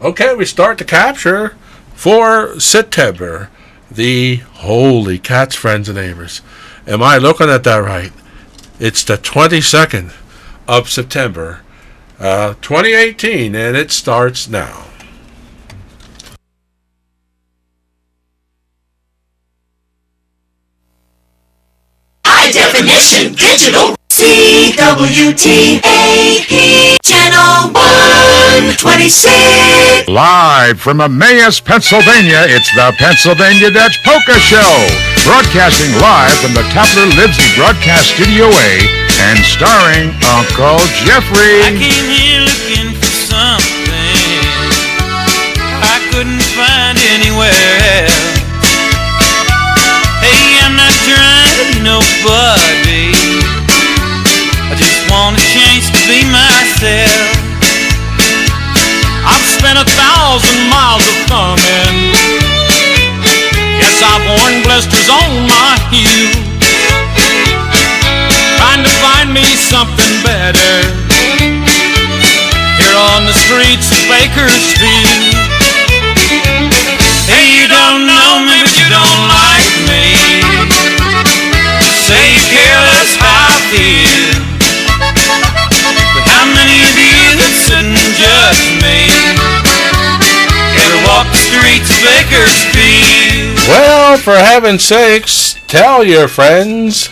Okay, we start the capture for September, the holy cats, friends, and neighbors. Am I looking at that right? It's the 22nd of September, 2018, and it starts now. High definition digital CWTAP channel 126. Live from Emmaus, Pennsylvania, it's the Pennsylvania Dutch Polka Show. Broadcasting live from the Tapler Libsey Broadcast Studio A and starring Uncle Jeffrey. I came here looking for something I couldn't find anywhere else. Hey, I'm not trying to be nobody, I just want a chance to be myself. I've spent 1,000 miles of thumbing. Yes, I've worn blisters on my heels, trying to find me something better here on the streets of Bakersfield. Hey, you don't know me, but you don't like me. Say you care less how I feel, but how many of you that sit and judge me ever walk the streets of Bakersfield? Well, for heaven's sakes, tell your friends,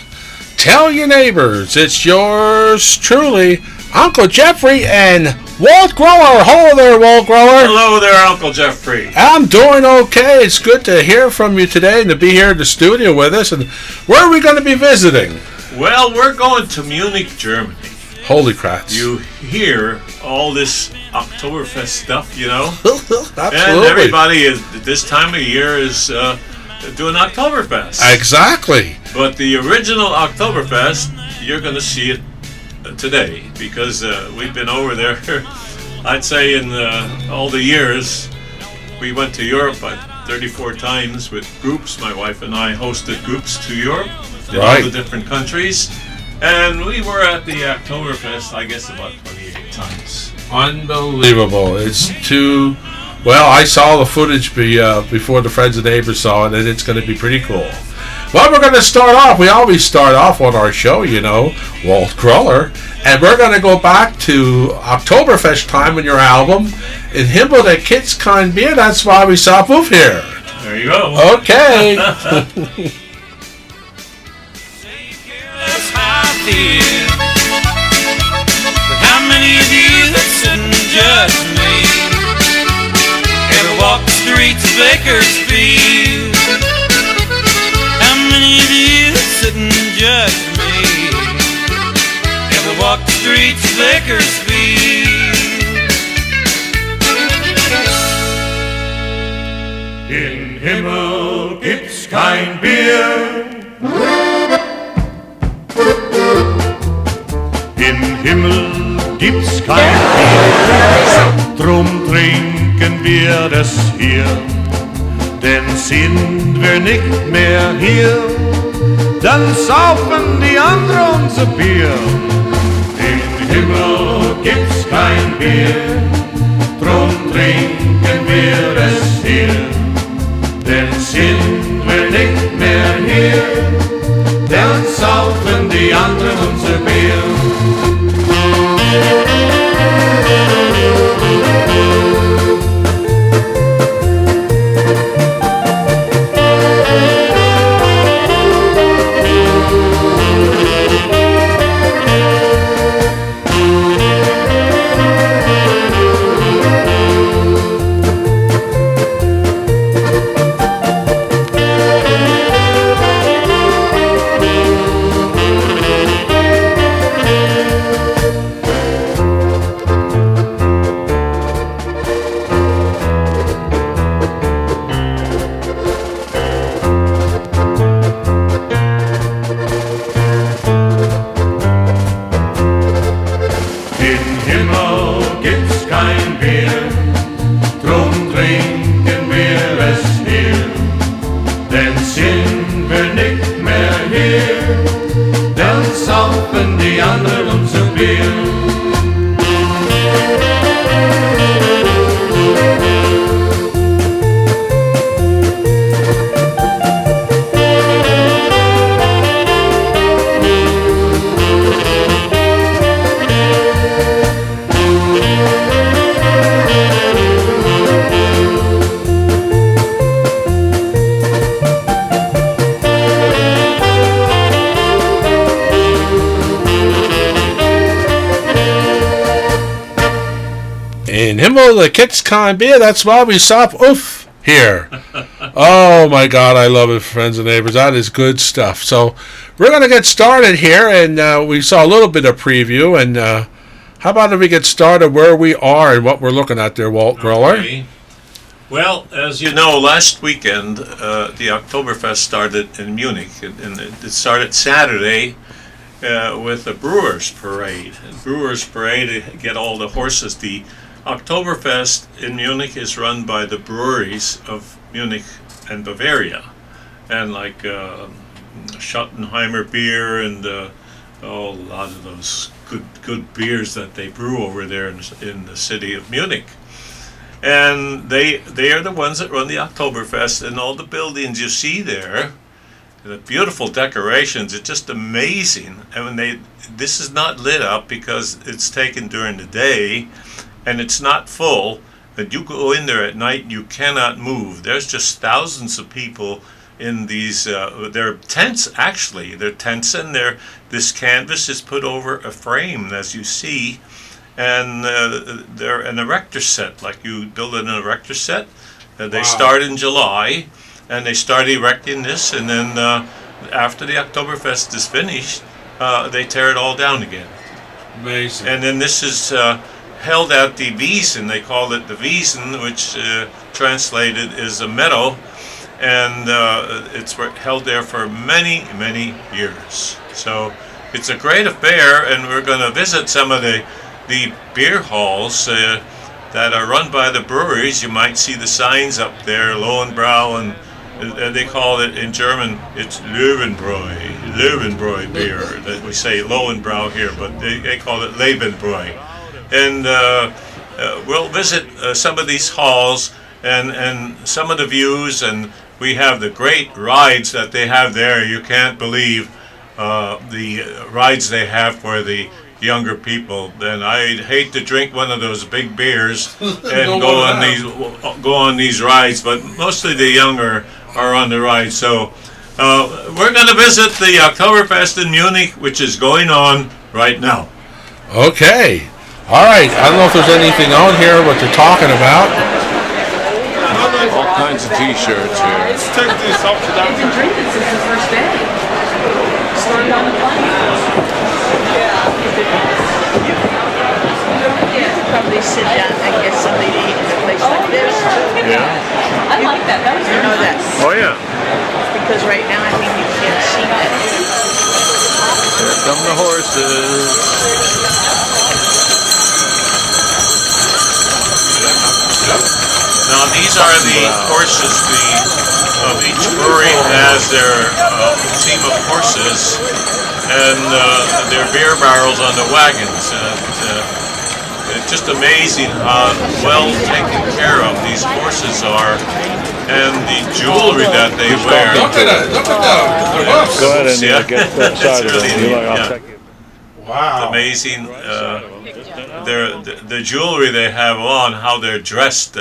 tell your neighbors, it's yours truly, Uncle Jeffrey and Walt Groller. Hello there, Walt Groller. Hello there, Uncle Jeffrey. I'm doing okay. It's good to hear from you today and to be here in the studio with us. And where are we going to be visiting? Well, we're going to Munich, Germany. Holy crats. You hear all this October Fest stuff, you know? Absolutely. And everybody is this time of year is doing Oktoberfest. Exactly. But the original Oktoberfest, you're going to see it today because we've been over there. I'd say in all the years we went to Europe 34 times with groups. My wife and I hosted groups to Europe in all the different countries, and we were at the Oktoberfest I guess about 28 times. Unbelievable. It's too... Well, I saw the footage before the friends and neighbors saw it, and it's going to be pretty cool. Well, we're going to start off. We always start off on our show, you know, Walt Groller. And we're going to go back to Oktoberfest time in your album, In Himmel der Kids kein Bier. That's why we saw move here. There you go. Okay. But how many of you that sit and judge me ever walk the streets of Bakersfield? How many of you that sit and judge me ever walk the streets of Bakersfield? In Himmel gibt's kein Bier. Im Himmel gibt's kein Bier, drum trinken wir das hier, denn sind wir nicht mehr hier, dann saufen die anderen unser Bier. Im Himmel gibt's kein Bier, drum trinken wir das hier, denn sind wir nicht mehr hier, dann saufen die anderen unser Bier. Himmel, the Kitzkine beer. That's why we stop oof here. Oh my God, I love it, friends and neighbors. That is good stuff. So we're going to get started here, and we saw a little bit of preview. And how about if we get started where we are and what we're looking at there, Walt Groller? Okay. Well, as you know, last weekend the Oktoberfest started in Munich, and it started Saturday with the Brewers Parade. Brewers Parade, get all the horses. The Oktoberfest in Munich is run by the breweries of Munich and Bavaria, and like Schottenheimer beer and a lot of those good beers that they brew over there in the city of Munich. And they are the ones that run the Oktoberfest, and all the buildings you see there, the beautiful decorations, it's just amazing. I mean, this is not lit up because it's taken during the day, and it's not full. But you go in there at night, you cannot move. There's just thousands of people in these. They're tents, actually. They're tents, and this canvas is put over a frame, as you see. And they're an erector set, like you build an erector set. They start in July, and they start erecting this, and then after the Oktoberfest is finished, they tear it all down again. Amazing. And then this is held at the Wiesen. They call it the Wiesen, which translated is a meadow, and it's held there for many, many years. So it's a great affair, and we're going to visit some of the beer halls that are run by the breweries. You might see the signs up there, Lowenbrau, and they call it in German, it's Löwenbräu beer. That we say Lowenbrau here, but they call it Lebenbräu. And we'll visit some of these halls and some of the views, and we have the great rides that they have there. You can't believe the rides they have for the younger people. Then I'd hate to drink one of those big beers and go on these rides, but mostly the younger are on the ride. So we're going to visit the Oktoberfest in Munich, which is going on right now. Okay. All right. I don't know if there's anything on here what they're talking about. All kinds of T-shirts here. Let's take this off to that. They've been drinking since the first day. Started on the plane. You could probably sit down and get something to eat in a place like this. Yeah. I like that. That was You know that, Oh yeah. because right now I think you can't see that. Here come the horses. Now these are the horses. Each brewery has their team of horses and their beer barrels on the wagons. It's just amazing how well taken care of these horses are, and the jewelry that they wear. Look at that. Look at that. The hoofs. Go ahead and Yeah. get that side of It's it. really You're like, I'll neat, take it. Wow. Amazing. The jewelry they have on, how they're dressed.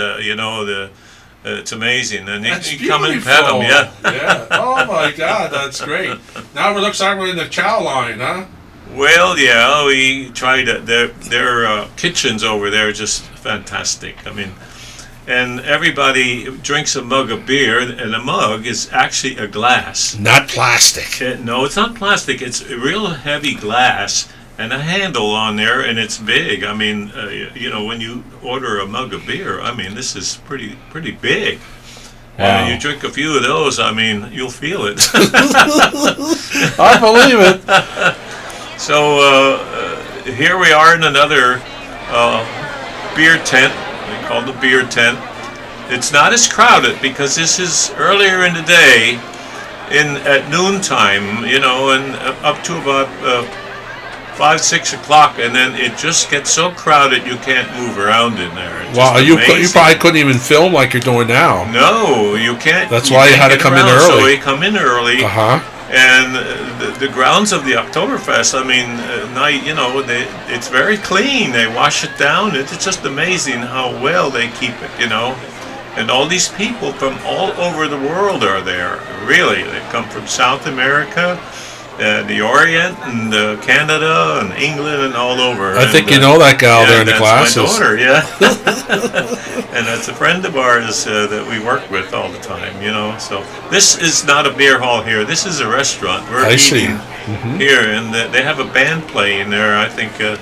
It's amazing, and That's you come and pet them. Yeah. Yeah. Oh my God, that's great. Now it looks like we're in the chow line, huh? Well, yeah, we tried it. Their kitchens over there are just fantastic. I mean, and everybody drinks a mug of beer, and a mug is actually a glass. Not plastic. No, it's not plastic. It's a real heavy glass and a handle on there, and it's big. I mean, when you order a mug of beer, I mean, this is pretty big. Wow. And you drink a few of those, I mean, you'll feel it. I believe it. So here we are in another beer tent. We call the beer tent. It's not as crowded because this is earlier in the day, at noontime, and up to about 5-6 o'clock, and then it just gets so crowded you can't move around in there. It's Wow, just you amazing. probably couldn't even film like you're doing now. No, you can't. That's why you had to can't come get in around, early. So we come in early. Uh-huh. And the grounds of the Oktoberfest, I mean, it's very clean. They wash it down. It's just amazing how well they keep it, And all these people from all over the world are there. Really, they come from South America, the Orient and Canada and England and all over. I think you know that gal there in the that's glasses. my daughter, yeah. And that's a friend of ours that we work with all the time, you know. So this is not a beer hall here. This is a restaurant. We're eating here, and they have a band playing there. I think a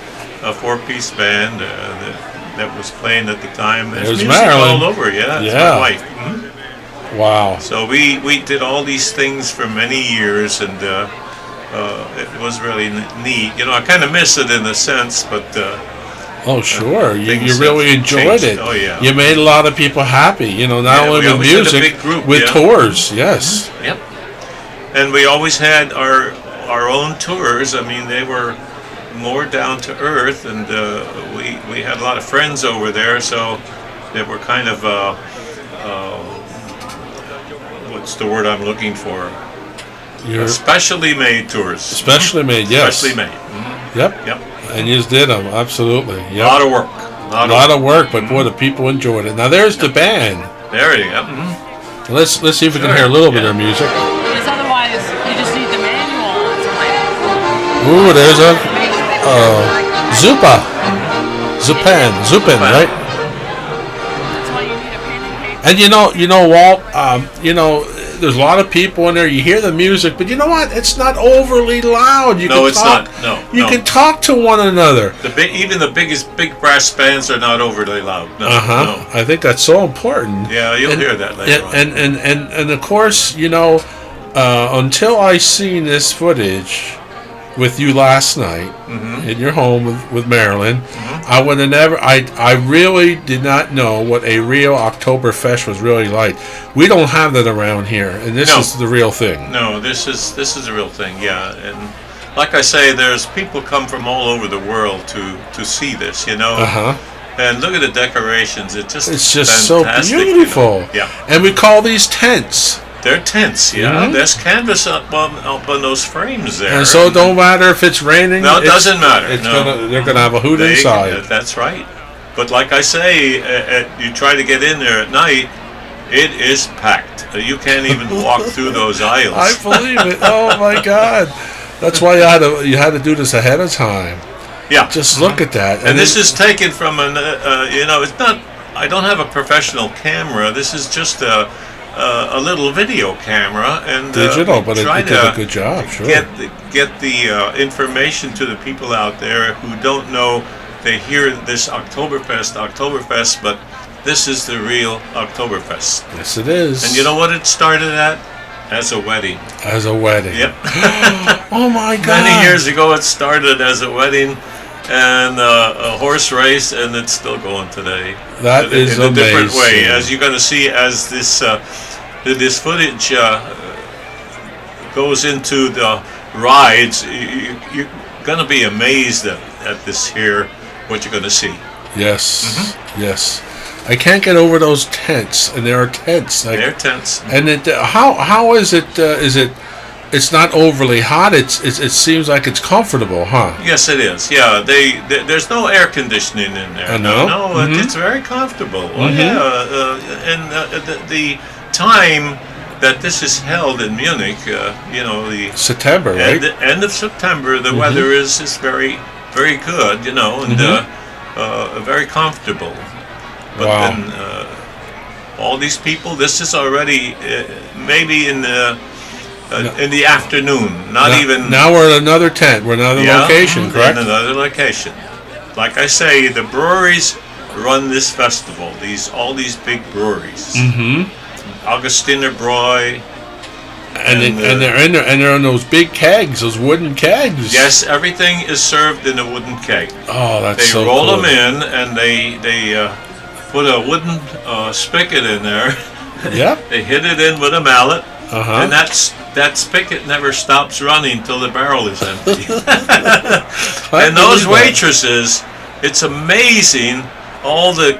4-piece band that was playing at the time. There's music Maryland. all over, yeah. It's Yeah. my wife. Wow. So we did all these things for many years, and it was really neat. You know, I kind of miss it in a sense, but Oh, sure. You things really have enjoyed changed. it. Oh, yeah. You made a lot of people happy, you know, not Yeah, only we with always had a music, big group, with yeah. tours, yes. Yep. And we always had our own tours. I mean, they were more down to earth, and we had a lot of friends over there, so they were kind of what's the word I'm looking for? You're Specially made tours. specially made, yes. Specially made. Yep. Yep. And you just did them, absolutely. A Yep. lot of work. A lot of work, but boy, the people enjoyed it. Now there's the band. There you go. Let's see if we can Sure, hear a little bit yeah. of their music. Because otherwise, you just need the manual to play it. Ooh, there's a Zupan, right? That's why you need a pen and paper. And you know, Walt, there's a lot of people in there. You hear the music, but you know what? It's not overly loud. You No, can it's talk, not. No, you no. can talk to one another. Even the biggest big brass bands are not overly loud. No, no. I think that's so important. Yeah, you'll hear that later on. And of course, until I seen this footage with you last night in your home with Marilyn, I would have never. I really did not know what a real October Fest was really like. We don't have that around here, and this is the real thing. No, this is a real thing. Yeah, and like I say, there's people come from all over the world to see this. You know. And look at the decorations. It's just so fantastic, beautiful. You know? Yeah. And we call these tents. They're tents, yeah. There's canvas up on those frames there. And so it don't matter if it's raining. No, it doesn't matter. They're gonna have a hoot inside. That's right. But like I say, you try to get in there at night, it is packed. You can't even walk through those aisles. I believe it. Oh my God. That's why you had to do this ahead of time. Yeah. Just look at that. And this is taken from it's not. I don't have a professional camera. This is just a little video camera, and digital, but it try did a good job. Sure. Get the information to the people out there who don't know. They hear this Oktoberfest, but this is the real Oktoberfest. Yes, it is. And you know what it started at? As a wedding. As a wedding. Yep. Oh my God. Many years ago, it started as a wedding and a horse race, and it's still going today. That is in a different way, amazing. as you're going to see as this footage goes into the rides. You're going to be amazed at this here, what you're going to see. Yes. Yes. I can't get over those tents, and there are tents. They're tents. And how is it? It's not overly hot. It seems like it's comfortable, huh? Yes, it is. Yeah, there's no air conditioning in there. No, it's very comfortable. Well, and the time that this is held in Munich, the September, right? End of September. The weather is very, very good, and very comfortable. But then all these people, this is already maybe in the afternoon, Now we're at another tent. We're another location, correct? In another location. Like I say, the breweries run this festival. All these big breweries. Augustiner Bräu. And they're in those big kegs, those wooden kegs. Yes, everything is served in a wooden keg. Oh, that's They so roll cool. them in, and they put a wooden spigot in there. Yep. They hit it in with a mallet, Uh-huh. and that spigot never stops running till the barrel is empty. And those waitresses, it's amazing all the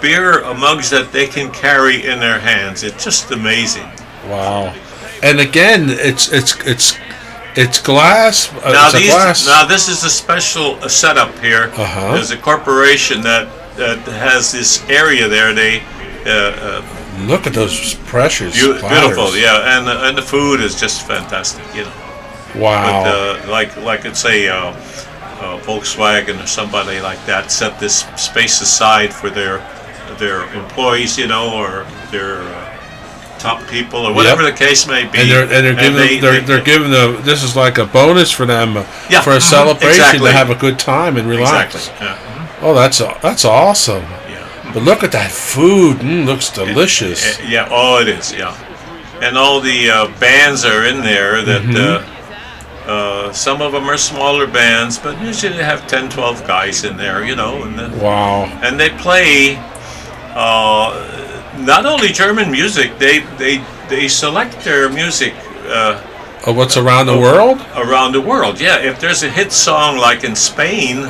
beer mugs that they can carry in their hands. It's just amazing. Wow. And again, it's glass. Now it's a glass. Now this is a special setup here. There's a corporation that has this area there. They look at those precious beautiful, platters. yeah, and the food is just fantastic. Wow. But like let's say Volkswagen or somebody like that set this space aside for their employees, you know, or their top people, or whatever the case may be. And they're giving this is like a bonus for them for a celebration exactly. to have a good time and relax. Exactly. Yeah. Oh, that's awesome. Yeah. But look at that food. Looks delicious. Yeah. Oh, it is. Yeah. And all the bands are in there that. Some of them are smaller bands, but usually they have 10, 12 guys in there, you know. Wow. And they play not only German music, they select their music. What's around the world? Around the world, yeah. If there's a hit song like in Spain,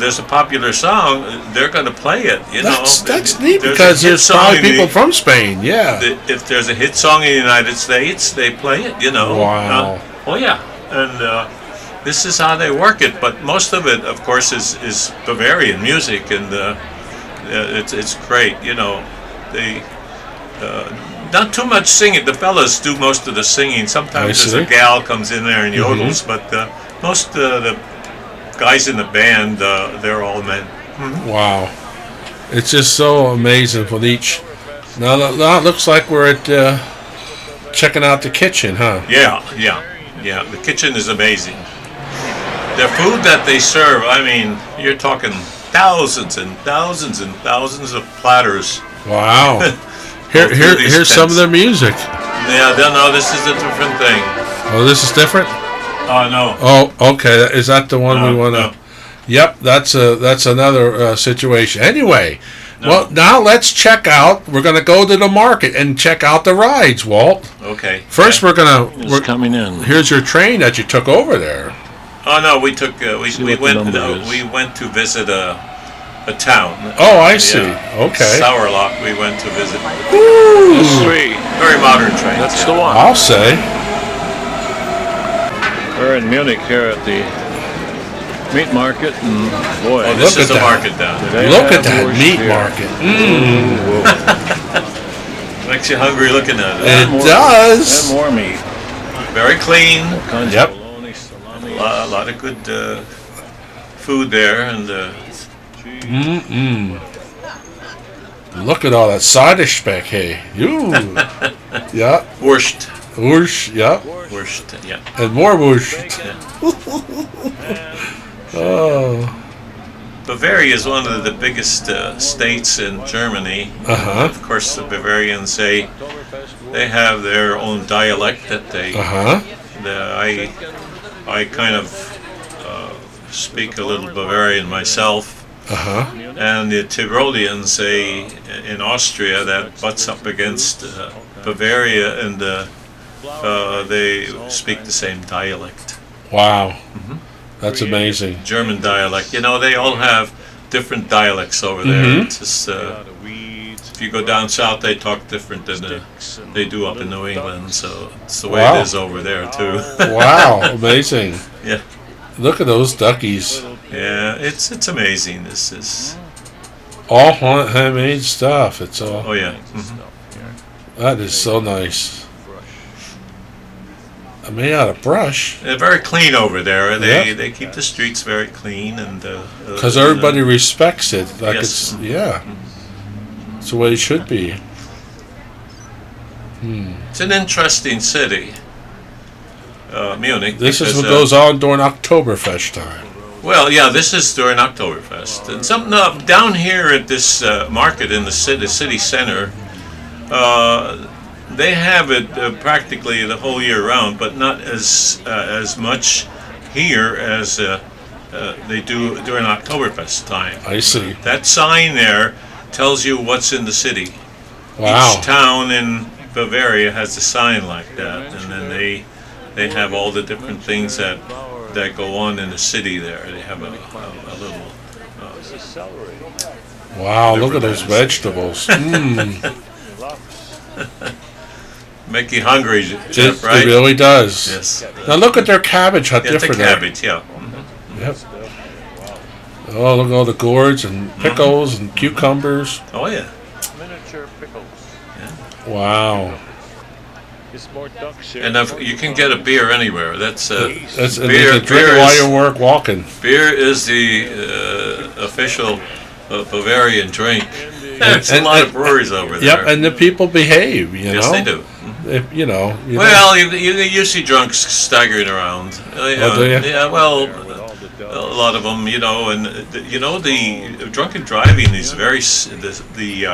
there's a popular song, they're going to play it, you know. That's neat because there's probably people from Spain, yeah. If there's a hit song in the United States, they play it, you know. Wow. Oh yeah, and this is how they work it. But most of it, of course, is Bavarian music, and it's great. You know, they not too much singing. The fellas do most of the singing. Sometimes there's a gal comes in there and yodels, but most of the guys in the band, they're all men. Wow, it's just so amazing for each. Now it looks like we're at checking out the kitchen, huh? Yeah, the kitchen is amazing. The food that they serve, I mean, you're talking thousands and thousands and thousands of platters. Wow. Here's some of their music. Yeah, no, this is a different thing. Oh, this is different? No. Oh, okay. Is that the one we want to... No. Yep, that's another situation. Anyway, well, now let's check out. We're going to go to the market and check out the rides, Walt. Okay. First, we're coming in. Here's your train that you took over there. Oh no, we took we went to visit a town. Oh, I see. Okay. Sauerlock. We went to visit. Ooh. Very modern train. That's the one. I'll say. We're in Munich here at the meat market, and boy, this is the market down there. Look at that meat market. Makes you hungry looking at it. It does. And more meat. Very clean. Yep. Bologna, salami. A lot of good food there, and Look at all that side speck, hey. Ooh. Yeah. Wurst. Wurst, yeah. Wurst, yeah. And more wurst. Oh. Bavaria is one of the biggest states in Germany. Of course, the Bavarians they have their own dialect that they. I kind of speak a little Bavarian myself. And the Tyroleans, in Austria, that butts up against Bavaria, and they speak the same dialect. Wow. That's amazing. German dialect. You know, they all have different dialects over there. It's just, if you go down south, they talk different than they do up in New England. So it's the way it is over there, too. Wow. Amazing. Yeah. Look at those duckies. Yeah, it's amazing. This is all handmade stuff. It's all. Oh yeah. That is so nice. Made out of brush. They're very clean over there. They keep the streets very clean, and because everybody respects it. Like it's it's the way it should be. It's an interesting city, Munich. This is what goes on during October Fest time. Well, yeah, this is during Oktoberfest. And something down here at this market in the city center, they have it practically the whole year round, but not as much here as they do during Oktoberfest time. I see. That sign there tells you what's in the city. Wow. Each town in Bavaria has a sign like that, and then they have all the different things that go on in the city there. They have a little... wow, look at those vegetables. Make you hungry, Jeff, right? It really does. Yes. Now look at their cabbage, how different the cabbage, yeah. Yep. Oh, look at all the gourds and pickles and cucumbers. Oh, yeah. Miniature pickles. Yeah. Wow. And you can get a beer anywhere. That's That's beer. you can drink it while you work walking. Beer is the official Bavarian drink. There's a lot of breweries over there. Yep, and the people behave. You Yes, know. they do. If, you know. Well, you see drunks staggering around. do you? Yeah, well, a lot of them, and the drunken driving is very the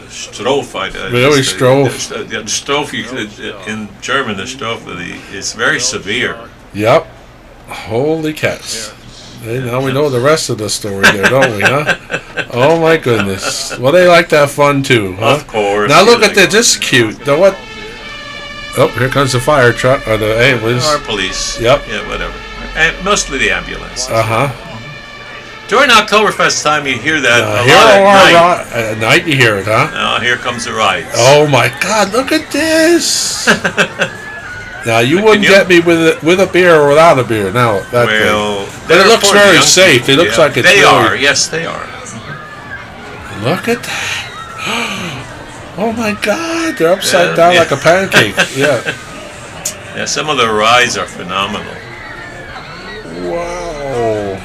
Strofe. Really, Strofe? The Strofe, in German, the Strofe is very severe. Yep. Holy cats. Hey, now we know the rest of the story there, don't we, huh? Oh, my goodness. Well, they like to have fun, too, huh? Of course. Now, look at this. This is cute. Now, what? Oh, here comes the fire truck, or the ambulance. Or police. Yep. Yeah, whatever. And mostly the ambulance. Uh-huh. During Oktoberfest time, you hear that a Here lot at night. at night you hear it, huh? Now, here comes the rides. Oh, my God, look at this. Now, you Can wouldn't you- get me with a beer or without a beer. Now, that thing. Well, But it they're looks for the very young safe. people, It looks yeah. like it's They really- are. Yes, they are. Look at that. Oh, my God. They're upside Yeah, down yeah. like a pancake. Yeah. Yeah, some of the rides are phenomenal. Wow.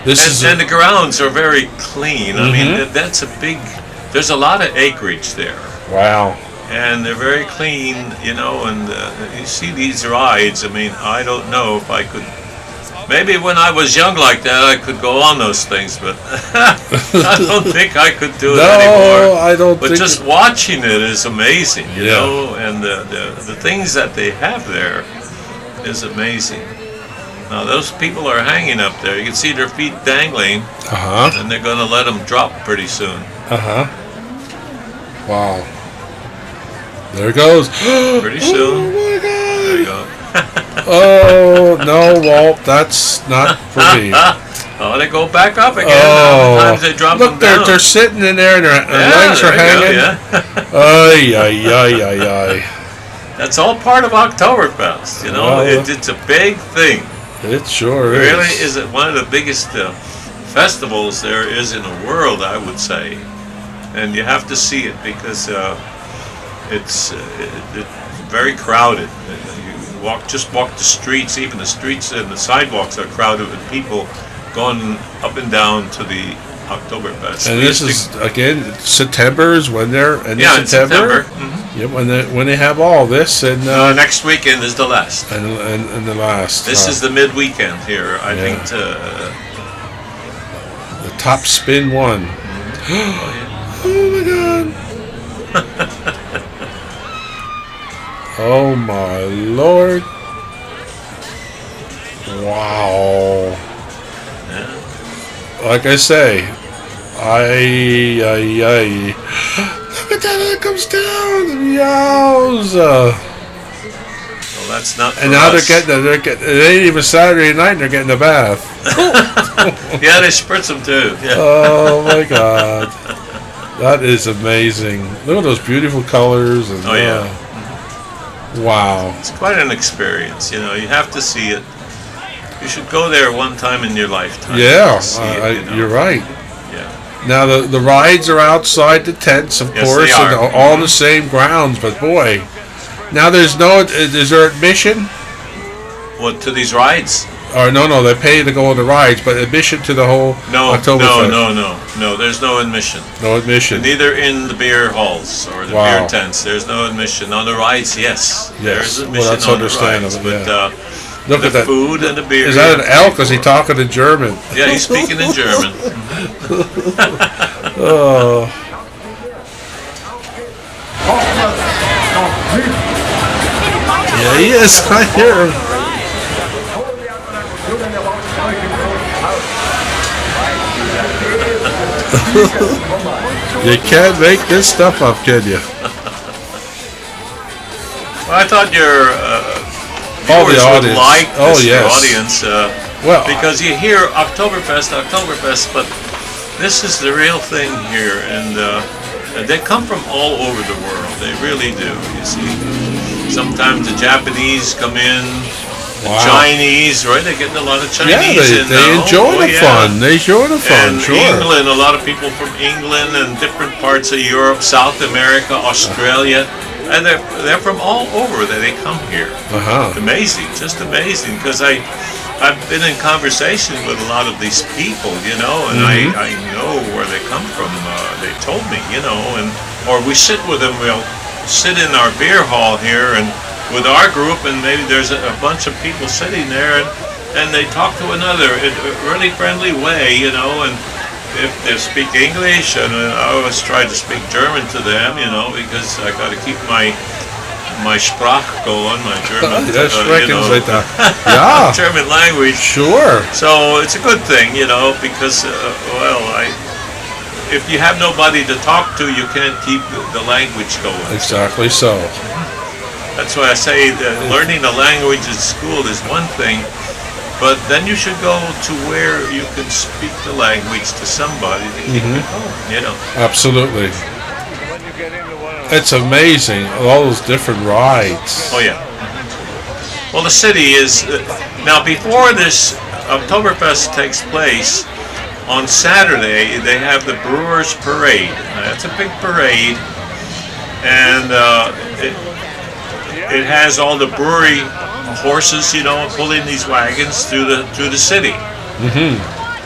This is And the grounds are very clean. I Mhm. mean, that's a big. There's a lot of acreage there, wow. and they're very clean. And you see these rides. I mean, I don't know if I could. Maybe when I was young like that, I could go on those things, but I don't think I could do it anymore. No, I don't But think. just watching it is amazing, you Yeah. know, and the things that they have there is amazing. Now those people are hanging up there. You can see their feet dangling, Uh huh. and they're going to let them drop pretty soon. Uh huh. Wow. There it goes. Pretty soon. Oh my There you God. go. Oh no, Walt. That's not for me. Oh, they go back up again. Oh. Sometimes they drop Look, them down. they're sitting in there and their legs are there you hanging. go, yeah. Ay, ay, ay, ay, ay. That's all part of Oktoberfest, you know. Well, It's a big thing. It sure It is. really is one of the biggest festivals there is in the world, I would say. And you have to see it because it's very crowded. You just walk the streets, even the streets and the sidewalks are crowded with people going up and down to the Oktoberfest. And We this used to- is again September is when they're in yeah, in September. September. Mhm. Yeah, when they have all this and Next weekend is the last. and the last. This is the mid-weekend here. I Yeah. think the top spin one. Oh my God. Oh my Lord. Wow. Like I say, I look at that, it comes down. Yowza. well, that's not for And now us. they're getting, it ain't even Saturday night and they're getting a bath. Yeah, they spritz them too. Yeah. Oh my God. That is amazing. Look at those beautiful colors. And, Oh, yeah. Wow. It's quite an experience, you know. You have to see it. You should go there one time in your lifetime. Yeah, to see it, you know. you're right. Yeah. Now the rides are outside the tents, of Yes, course, they and are. all the same grounds. But boy, now is there admission? What, to these rides? Or no, they pay to go on the rides, but admission to the whole No, Oktoberfest. no. There's no admission. No admission. Neither in the beer halls or the Wow. beer tents. There's no admission. On the rides, yes. Yes. There's Well, admission that's on the rides. understandable, But yeah. Look the at that. food and the beer. Is that an elk? Is he talking in German? Yeah, he's speaking in German. Oh. Yeah, he is. I hear him. You can't make this stuff up, can you? Well, I thought your Oh, the viewers would audience. like Oh, this yes. audience Well, because you hear Oktoberfest, but this is the real thing here, and they come from all over the world. They really do. You see, sometimes the Japanese come in, Wow. Chinese, right? They're getting a lot of Chinese Yeah, in they now. enjoy Oh, the yeah. fun. They enjoy the fun, And sure. England, a lot of people from England and different parts of Europe, South America, Australia, and they're from all over. They come here. Uh-huh. Amazing, just amazing. Because I've been in conversation with a lot of these people, you know, and I know where they come from. They told me, you know, or we sit with them. We'll sit in our beer hall here and with our group, and maybe there's a bunch of people sitting there, and they talk to another in a really friendly way, you know, and if they speak English, and I always try to speak German to them, you know, because I got to keep my Sprach going, my German, Yeah. German language. Sure. So it's a good thing, you know, because, if you have nobody to talk to, you can't keep the language going. Exactly so. That's why I say that learning a language in school is one thing, but then you should go to where you can speak the language to somebody to keep it going, you know. Absolutely. It's amazing, all those different rides. Oh, yeah. Well, the city is... now, before this Oktoberfest takes place, on Saturday, they have the Brewers Parade. Now, that's a big parade, and it has all the brewery horses, you know, pulling these wagons through the city.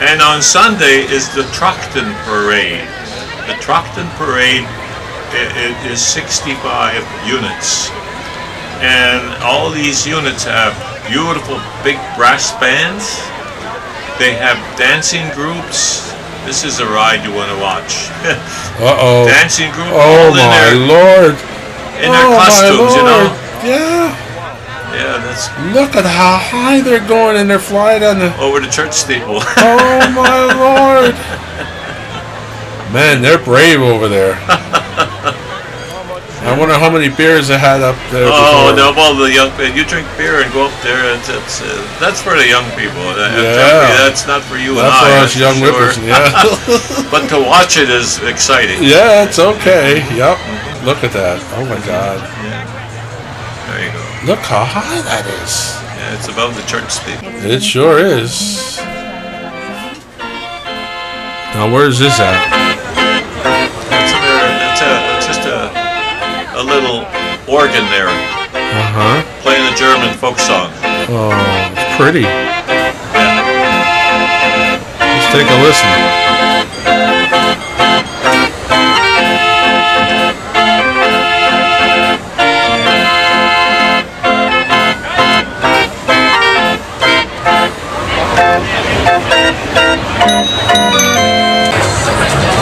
And on Sunday is the Trachten Parade. The Trachten Parade is 65 units, and all these units have beautiful big brass bands. They have dancing groups. This is a ride you want to watch. Uh-oh. Dancing group. Oh, my Lord. In their costumes, you know. Yeah. Yeah, that's... Look at how high they're going, and they're flying on the... over the church steeple. Oh, my Lord. Man, they're brave over there. I wonder how many beers they had up there before. No, well, you drink beer and go up there, and that's for the young people. Yeah. That's not for you and Not I. for us young whippers, yeah. But to watch it is exciting. Yeah, it's okay. Yep. Look at that. Oh, my God. Yeah. There you go. Look how high that is. Yeah, it's above the church steeple. It sure is. Now, where's this at? It's just a little organ there, Uh-huh. playing a German folk song. Oh, it's pretty. Yeah. Let's take a listen.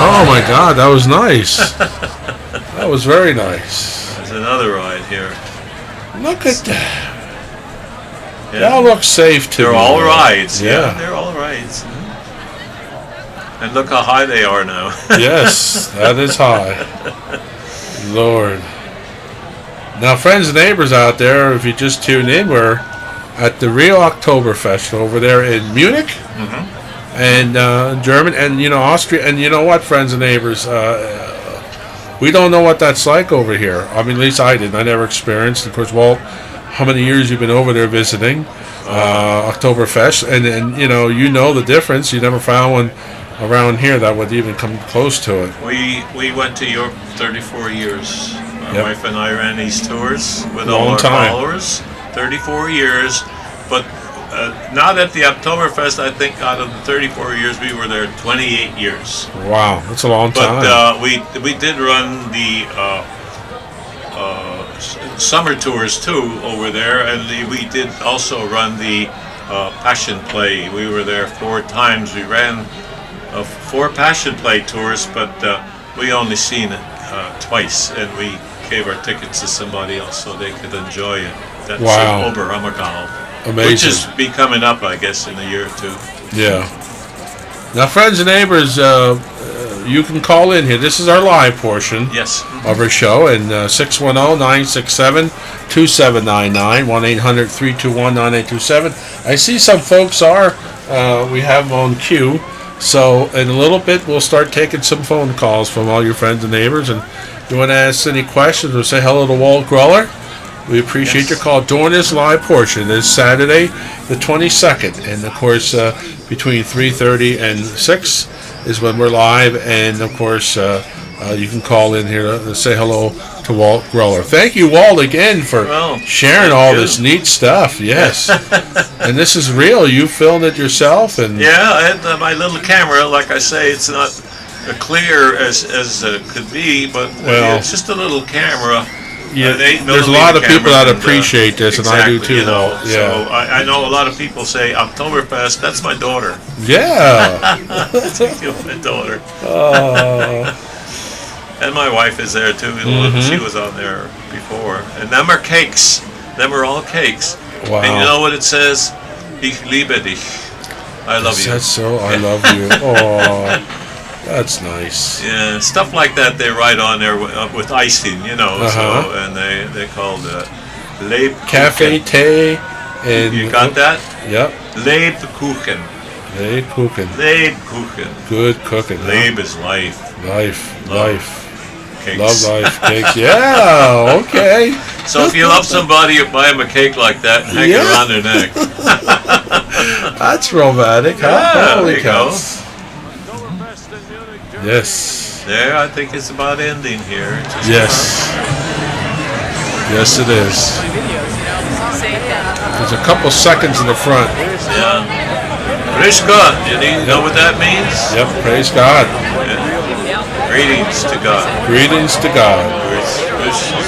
Oh my God, that was nice. That was very nice. There's another ride here. Look at that. Yeah. That looks safe to They're me. all rides. Yeah. They're all rides. And look how high they are now. Yes, that is high. Lord. Now, friends and neighbors out there, if you just tuned in, we're at the real Oktoberfest over there in Munich. And German, and Austria, and you know what, friends and neighbors, we don't know what that's like over here. I mean, at least I didn't. I never experienced. Of course, Walt, how many years you've been over there visiting Oktoberfest, and you know the difference. You never found one around here that would even come close to it. We went to Europe 34 years. My Yep. wife and I ran these tours with Long all our time. followers. 34 years, but not at the Oktoberfest. I think out of the 34 years, we were there 28 years. Wow, that's a long time. But we did run the summer tours too over there, and we did also run the Passion Play. We were there 4 times. We ran 4 Passion Play tours, but we only seen it twice, and we gave our tickets to somebody else so they could enjoy it. That's Wow. in Oberammergau. Amazing. Which is be coming up, I guess, in a year or two. Yeah. Now, friends and neighbors, you can call in here. This is our live portion Yes. of our show, and 610-967-2799, 1-800-321-9827. I see some folks we have them on queue, so in a little bit we'll start taking some phone calls from all your friends and neighbors, and if you want to ask any questions or say hello to Walt Groller, We appreciate your call during this live portion. This Saturday, the 22nd, and of course, between 3:30 and 6 is when we're live, and of course, you can call in here to say hello to Walt Groller. Thank you, Walt, again for sharing all this neat stuff. Yes, and this is real. You filmed it yourself, and yeah, and my little camera. Like I say, it's not clear as could be, but it's just a little camera. Yeah, there's a lot of people that appreciate this, exactly, and I do too. You know, Walt. Yeah. So I know a lot of people say Oktoberfest. That's my daughter. Yeah. That's my daughter. And my wife is there too. She was on there before. And them are cakes. Them are all cakes. Wow. And you know what it says? Ich liebe dich. I love you. That's so. I love you. Oh, that's nice. Yeah, stuff like that they write on there with icing, you know. So, and they called Lebkuchen. Cafe, tea, and you got that? Yep. Lebkuchen. Lebkuchen. Good cooking. Leb is life. Life. Cakes. Love life cakes. Yeah. Okay. So if you love somebody, you buy them a cake like that and hang it around their neck. That's romantic, huh? Yeah, Holy there you go. Yes. There, I think it's about ending here. Yes. Yes, it is. There's a couple seconds in the front. Yeah. Praise God. You know what that means? Yep. Praise God. Yeah. Greetings to God. Greetings to God. Greetings to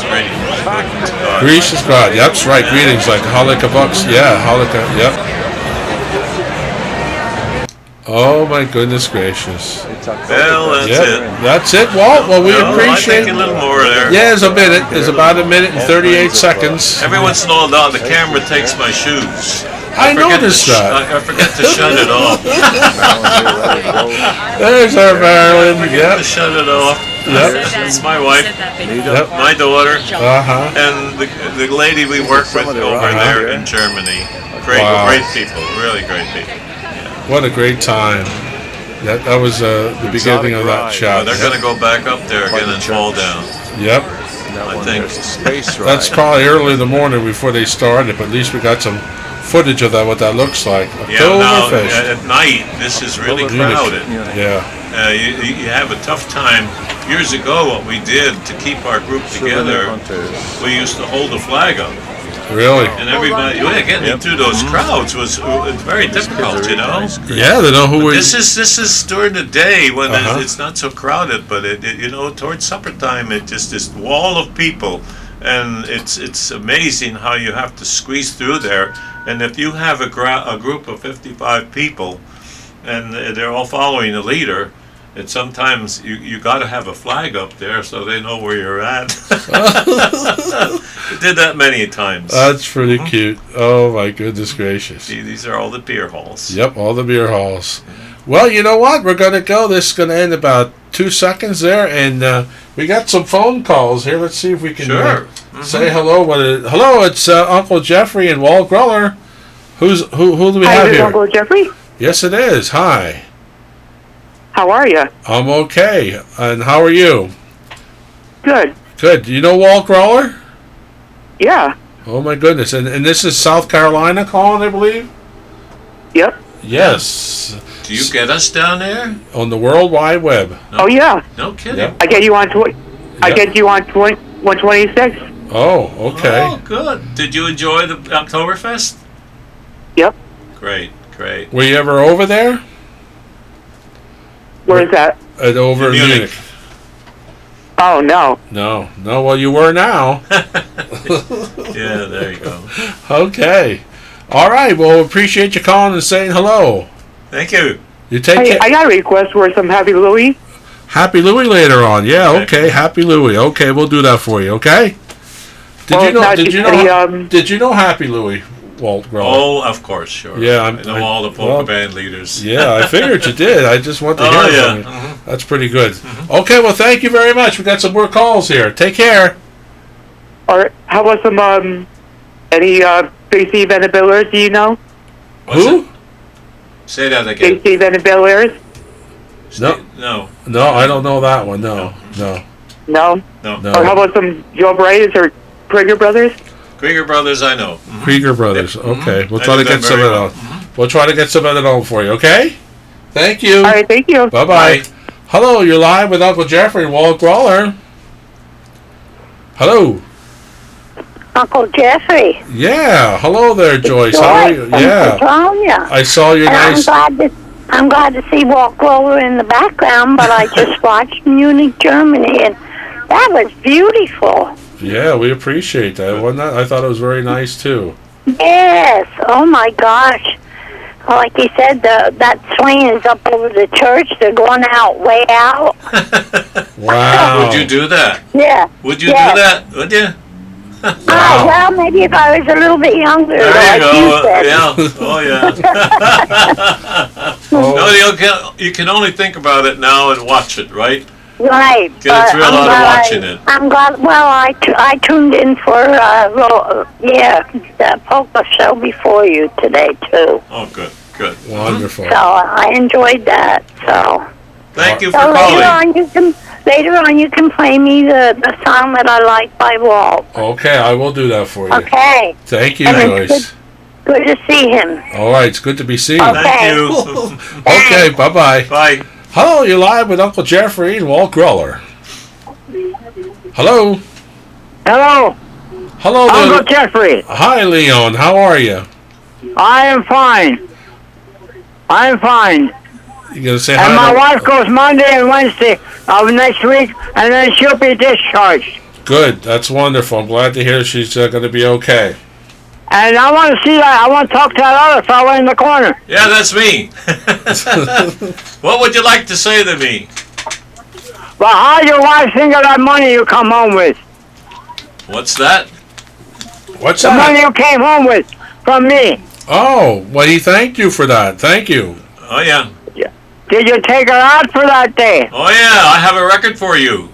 God. Greetings to God. Yep, that's right. Greetings, like Halakha Bucks. Yeah, Halakha. Yep. Oh my goodness gracious. Well, that's it. That's it, Walt. Well, we appreciate I think a little more there. Yeah, there's a minute. There's about a minute and 38 seconds. Every once in a while, the camera takes my shoes. I noticed that. I forget to shut it off. There's our Marilyn. I forget to shut it off. That's my wife, my daughter, and the lady we work with over there in Germany. Great people, really great people. What a great time. That was the beginning of that shot. They're going to go back up there again and fall down. Yep. I think. That's probably early in the morning before they started, but at least we got some footage of that, what that looks like. Now, at night, this is really crowded. Yeah. You have a tough time. Years ago, what we did to keep our group together, we used to hold the flag up. Really? And everybody, getting through those crowds was very difficult, you know. Yeah, they know who we. This is during the day when it's not so crowded, but towards supper time, it just this wall of people, and it's amazing how you have to squeeze through there. And if you have a group of 55 people, and they're all following a leader, and sometimes you got to have a flag up there so they know where you're at. We did that many times. That's pretty cute. Oh my goodness gracious. See, these are all the beer halls. Yep, all the beer halls. Well, you know what? We're going to go. This is going to end about 2 seconds there, and we got some phone calls here. Let's see if we can say hello. Hello, it's Uncle Jeffrey and Walt Groller. Who do we have here? Uncle Jeffrey? Yes, it is. Hi. How are you? I'm okay. And how are you? Good. Good. Do you know Walt Groller? Yeah. Oh, my goodness. And this is South Carolina calling, I believe? Yep. Yes. Do you get us down there? On the World Wide Web. No. Oh, yeah. No kidding. Yep. I get you on 126. Oh, okay. Oh, good. Did you enjoy the Oktoberfest? Yep. Great. Were you ever over there? Where is that? Over in Munich. Oh, no. No. Well, you were now. Yeah, there you go. Okay. All right. Well, appreciate you calling and saying hello. Thank you. You take care. I got a request for some Happy Louie. Happy Louie later on. Yeah. Okay. Happy Louie. Okay, we'll do that for you. Okay. Did you know Happy Louie? Walt Groller. Oh, of course, sure. Yeah, I know all the polka band leaders. Yeah, I figured you did. I just want to hear from you. That's pretty good. Okay, well, thank you very much. We got some more calls here. Take care. All right. How about some any Big Steve and the Billers? Do you know? Who? Say that again. Big Steve and the Billers. No, I don't know that one. No. Or how about some Joe Brights or Prager Brothers? Krieger Brothers, I know. Krieger Brothers. Yep. Okay, we'll I try know to get them some very of well. that. We'll try to get some of that on for you. Okay. Thank you. All right, thank you. Bye-bye. Bye. Hello, you're live with Uncle Jeffrey and Walt Groller. Hello. Uncle Jeffrey. Yeah. Hello there, Joyce. How are you? Yeah. California. I saw your And nice. I'm glad to see Walt Groller in the background, but I just watched Munich, Germany, and that was beautiful. Yeah, we appreciate that. Wasn't that? I thought it was very nice too. Yes. Oh my gosh. Like he said, that swing is up over the church. They're going out, way out. Wow. Would you do that? Yeah. Would you Yeah. do that? Would you? Wow. Well, maybe if I was a little bit younger, There like you you go. said. Yeah. Oh, yeah. No, you can only think about it now and watch it, right? Right. Get a thrill out of watching it. I'm glad. Well, I tuned in for the Polka show before you today too. Oh, good, good. Wonderful. So I enjoyed that. So. Thank you for So calling. later on you can play me the song that I like by Walt. Okay, I will do that for you. Okay. Thank you, And it's Joyce. Good to see him. All right, it's good to be seen. Okay. Thank you. Okay, bye-bye. Bye. Hello, you're live with Uncle Jeffrey and Walt Groller. Hello. Hello, Hello Uncle there. Jeffrey. Hi, Leon. How are you? I am fine. I'm fine. You gonna say And hi? my to- wife goes Monday and Wednesday of next week, and then she'll be discharged. Good. That's wonderful. I'm glad to hear she's going to be okay. And I want to see that. I want to talk to that other fellow in the corner. Yeah, that's me. What would you like to say to me? Well, how your wife think of that money you come home with? What's that? What's The money you came home with from me. Oh, well, he thanked you for that. Thank you. Oh, yeah. Did you take her out for that day? Oh, yeah, I have a record for you.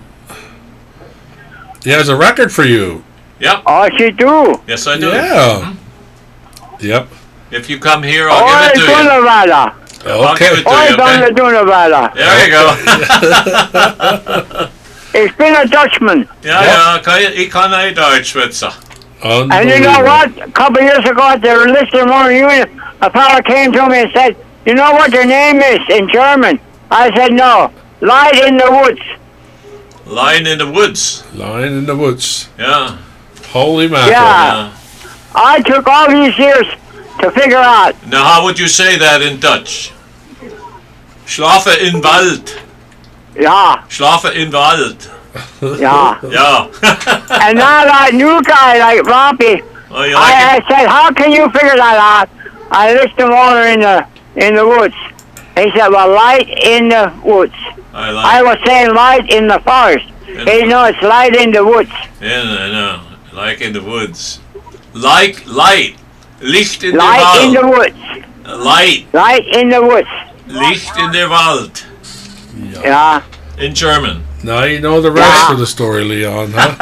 He has a record for you. Yep. Oh, she do. Yes, I do. Yeah. Yep. If you come here, I'll Oh, give it to you. Nevada. I'll give it to Oh, you, okay? Nevada. There you go. Ich bin a Dutchman. Ja, ich kann nicht Deutsch schwätzen. And you know what? A couple years ago at the Lister Morning Union, a fellow came to me and said, "You know what your name is in German?" I said, "No. Light in the Woods." Lying in the woods. Lying in the woods. Yeah. Holy mackerel. Yeah. I took all these years to figure out. Now, how would you say that in Dutch? Schlafe in Wald. Yeah, Schlafe in Wald. yeah. Yeah. And now that new guy like Robbie, Oh, you like I it? said, "How can you figure that out?" I listed them all in the woods. He said, "Well, light in the woods." I like I was saying light in the forest. He knows it's light in the woods. Yeah, I know. Like in the woods. Like light. Licht in Light der in the Wald. woods. Light. Light in the woods. Licht in der Wald. Yeah. In German. Now you know the rest of the story, Leon, huh?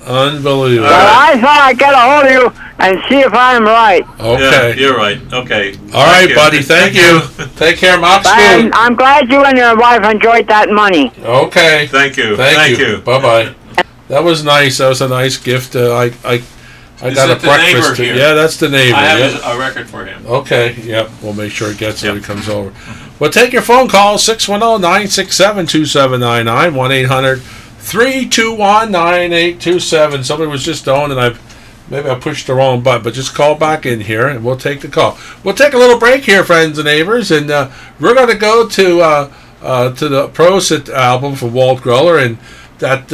Unbelievable. Well, I thought I'd get a hold of you and see if I'm right. Okay. Yeah, you're right. Okay. All right, you. buddy. Thank you. Take care, Mox. And I'm glad you and your wife enjoyed that money. Okay. Thank you. Thank you. Bye-bye. That was nice. That was a nice gift. I Is got a it the neighbor breakfast. here? Yeah, that's the neighbor. I have Yep. a record for him. Okay, yep. We'll make sure it gets it when he comes over. Well, take your phone call, 610-967-2799, 1-800-321-9827. Somebody was just on, and maybe I pushed the wrong button, but just call back in here, and we'll take the call. We'll take a little break here, friends and neighbors, and we're going to go to the Prosit album from Walt Groller, and that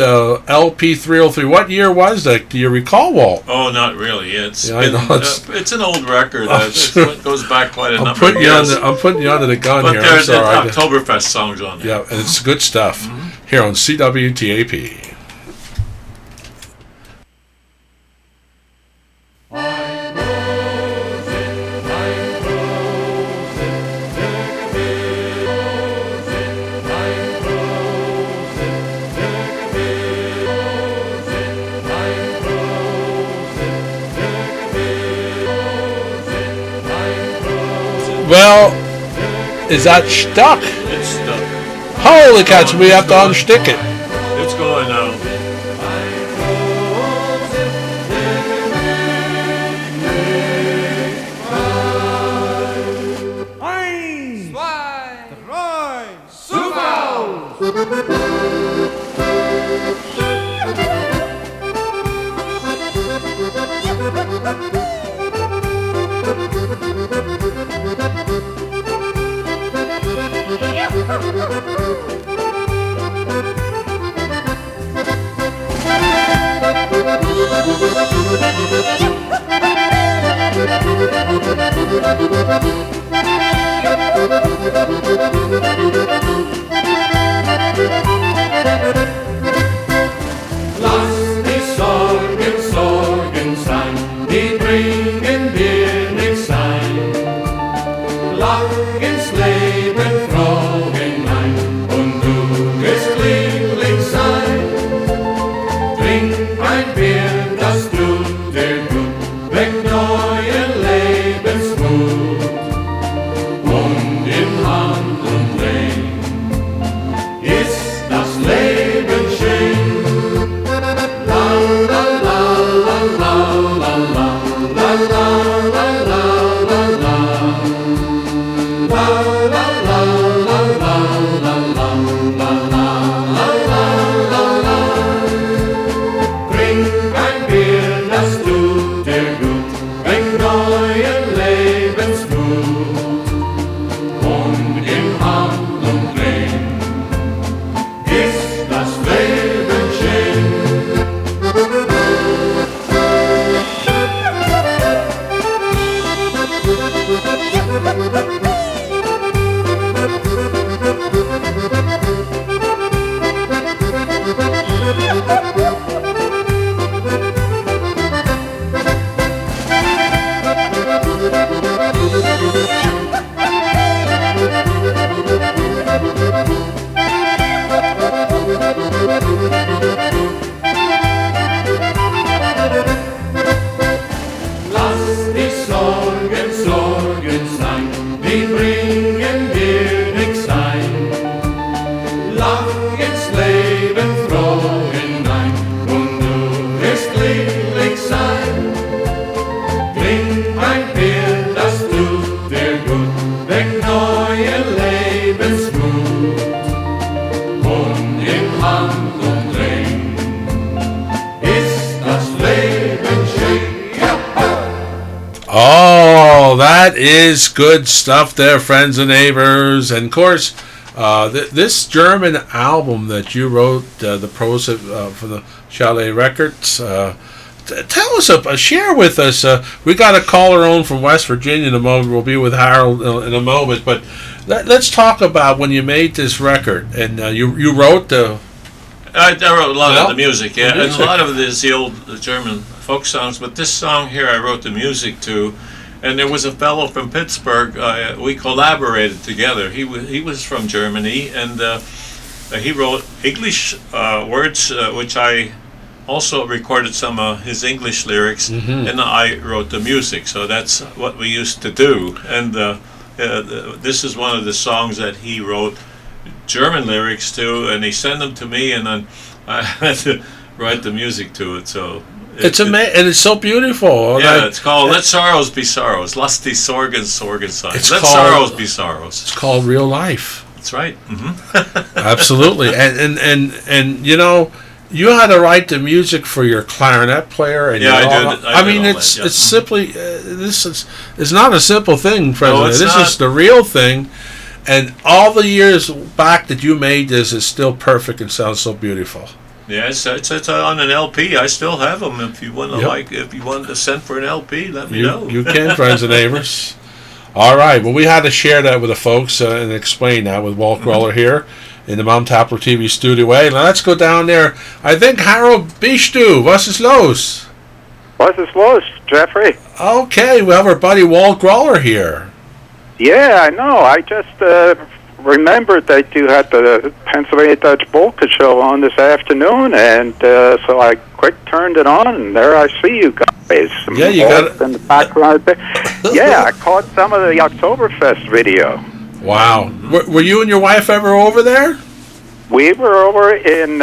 LP 303. What year was that? Do you recall, Walt? Oh, not really. It's Yeah, I been, know, it's- an old record. Sure. It goes back quite a I'm number putting of you years. I'm putting you under the gun But here. I'm there's sorry. Oktoberfest songs on there. Yeah, and it's good stuff here on CWTAP. Well, is that stuck? It's stuck. Holy cats, we have to unstick it. It's going now. Lass die Sorgen sein, die bringen dir nichts ein. Lach ins Leben froh hinein und du wirst glücklich sein. Trink ein Bier, das tut dir gut, weg neuen Lebensmut. Und in Hand und Leben ist das Leben schön. La la la la la la la la la la la la la. La la la la la la la la la la la la. Trink ein Bier, das tut dir gut, weg neuen Lebensmut. Und in Hand und Drehen ist das Leben schön. Lass die Sorgen sein, die bringen dir nichts ein. Lach ins Leben froh hinein und du wirst glücklich sein. Trink ein Bier, das tut dir gut, weg neuen Lebensmut. Und in Hand und Drehen ist das Leben schön. Oh, that is good stuff there, friends and neighbors. And of course, this German album that you wrote, the pros for the Chalet Records, tell us, share with us. We got a caller on from West Virginia in a moment. We'll be with Harold in a moment. But let's talk about when you made this record. And you wrote the... I wrote a lot of the music, yeah. The music. And a lot of it is the old German folk songs. But this song here I wrote the music to. And there was a fellow from Pittsburgh. We collaborated together. He was from Germany, and he wrote English words, which I also recorded some of his English lyrics, and I wrote the music. So that's what we used to do. And this is one of the songs that he wrote German lyrics to, and he sent them to me, and then I had to write the music to it. So. It's amazing, and it's so beautiful. Yeah, it's called Let Sorrows Be Sorrows. Lass die Sorgen Sorgen sein. Let Sorrows Be Sorrows. It's called real life. That's right. Absolutely, and you know, you had to write the music for your clarinet player. And yeah, I did. I mean, it's simply this is not a simple thing, President. No, this is the real thing, and all the years back that you made this is still perfect and sounds so beautiful. Yes, it's on an LP. I still have them. If you want to if you want to send for an LP, let me know. You can, friends and neighbors. All right. Well, we had to share that with the folks and explain that with Walt Groller here in the Mount Tapler TV Studio A. Now let's go down there. I think Harold bist du? Was ist los? Was ist los, Jeffrey? Okay, we have our buddy Walt Groller here. Yeah, I know. I just remembered that you had the Pennsylvania Dutch Polka show on this afternoon, and so I quick turned it on, and there I see you guys. Yeah, you got it in the background there. Yeah, I caught some of the October Fest video. Wow. Were you and your wife ever over there? We were over in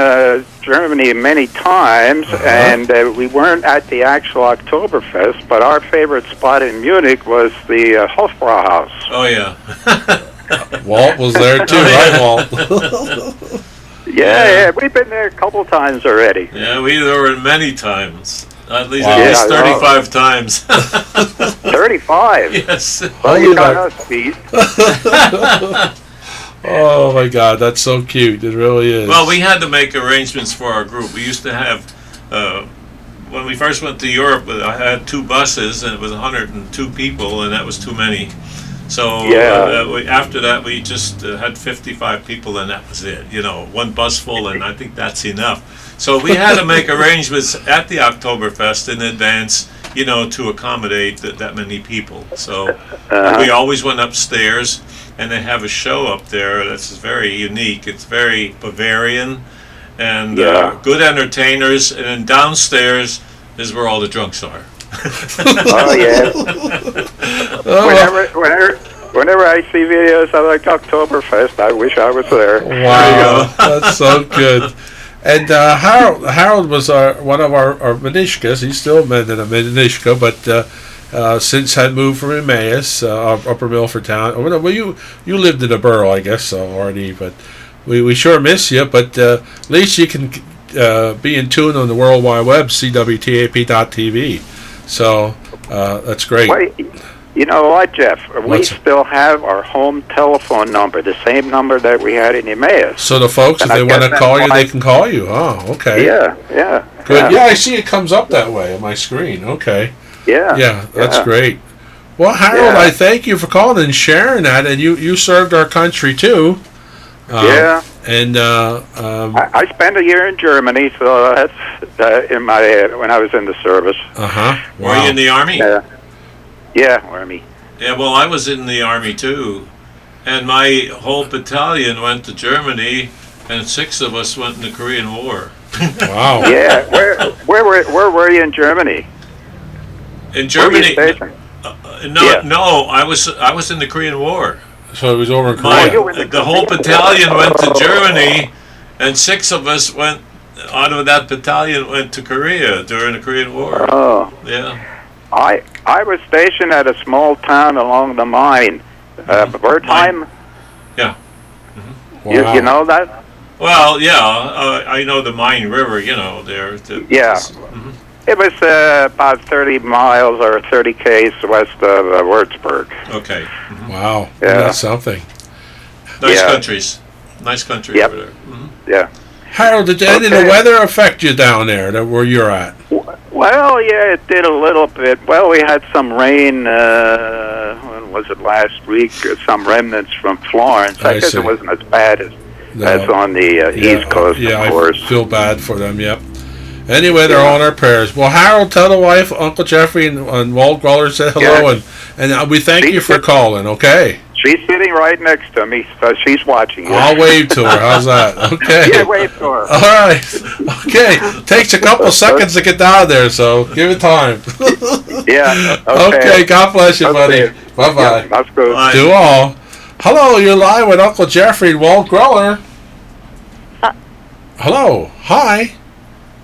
Germany many times, and we weren't at the actual Oktoberfest, but our favorite spot in Munich was the Hofbrauhaus. Oh, yeah. Walt was there too, right, Walt? Yeah, we've been there a couple times already. Yeah, we were many times. At least, Wow. at least Yeah, 35 times. 35? Yes. Well, you got us beat. Oh my God, that's so cute. It really is. Well, we had to make arrangements for our group. We used to have, when we first went to Europe, I had 2 buses, and it was 102 people, and that was too many. So after that, we just had 55 people, and that was it. You know, 1 bus full, and I think that's enough. So we had to make arrangements at the October Fest in advance, you know, to accommodate that many people. So we always went upstairs, and they have a show up there that's very unique. It's very Bavarian, and good entertainers. And then downstairs is where all the drunks are. Oh yeah. Whenever I see videos of like Oktoberfest, I wish I was there. Wow, that's so good. And Harold was one of our Menishkas. He's still a Menishka, but since had moved from Emmaus, Upper Milford Town. Well, you lived in the borough, I guess, Artie. But we sure miss you. But at least you can be in tune on the World Wide Web, cwtap.tv. So that's great. Wait, you know what, Jeff? We still have our home telephone number, the same number that we had in Emmaus. So the folks, if they want to call you, they can call you. Oh, okay. Yeah. Good. Yeah, I see it comes up that way on my screen. Okay. Yeah, that's great. Well, Harold, I thank you for calling and sharing that. And you served our country too. And I spent a year in Germany, so that's when I was in the service. Wow. Were you in the Army? Yeah, Army. Yeah, well, I was in the Army too, and my whole battalion went to Germany, and 6 of us went in the Korean War. Wow. Yeah, where were you in Germany? In Germany? Where were you stationed? No, I was in the Korean War. So it was over in Korea. The whole battalion went to Germany, and 6 of us went out of that battalion went to Korea during the Korean War. Oh. Yeah. I was stationed at a small town along the Main, Wertheim. Yeah. Wow. You know that? Well, yeah, I know the Main River. You know there. Yeah. It was about 30 miles or 30 k's west of Würzburg. Okay. Wow. Yeah. That's something. Nice countries. Nice country over there. Yeah. Harold, did any of the weather affect you down there, where you're at? Well, yeah, it did a little bit. Well, we had some rain, when was it, last week? Some remnants from Florence. I guess see. it wasn't as bad as on the East Coast, of course. I feel bad for them, yep. Anyway, they're on our prayers. Well, Harold, tell the wife, Uncle Jeffrey and Walt Groller said hello, and we thank you for calling, okay? She's sitting right next to me, so she's watching you. I'll wave to her. How's that? Okay. Yeah, wave to her. All right. Okay. Takes a couple seconds to get down there, so give it time. Yeah. Okay. God bless you, buddy. Bye-bye. Yeah, that's good. Bye. Do all. Hello, you're live with Uncle Jeffrey and Walt Groller. Hello. Hi.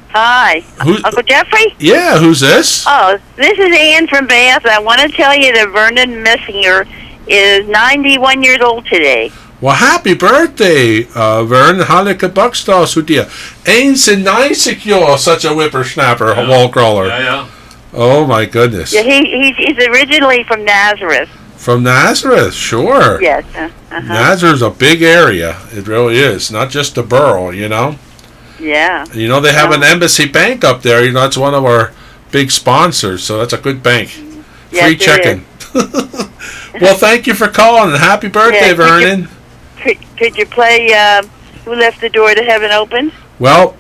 Hi. Uncle Jeffrey? Yeah, who's this? Oh, this is Ann from Bath. I want to tell you that Vernon Messinger is 91 years old today. Well, happy birthday, Vern. Hanukkah Buckstas with you. Ain't nice you're such a whippersnapper, Walt Groller. Yeah. Oh, my goodness. Yeah, he's originally from Nazareth. From Nazareth, sure. Yes. Nazareth's a big area. It really is. Not just a borough, you know. Yeah. You know, they have an embassy bank up there. You know, that's one of our big sponsors, so that's a good bank. Yes, Free checking. Well, thank you for calling, and happy birthday, Vernon. Could you play Who Left the Door to Heaven Open? Well,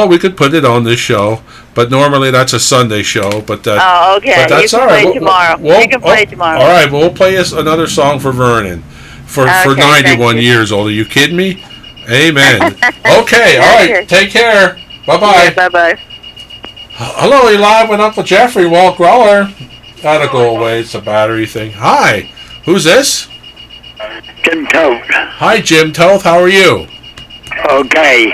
we could put it on this show, but normally that's a Sunday show. But okay. But that's you can all right. Play tomorrow. You can play tomorrow. All right, we'll play us another song for Vernon for 91 years old. Are you kidding me? Amen. Okay, all right. Take care. Bye-bye. Yeah, bye-bye. Hello, you're live with Uncle Jeffrey, Walt Groller. Gotta go away. It's a battery thing. Hi. Who's this? Jim Toth. Hi, Jim Toth. How are you? Okay.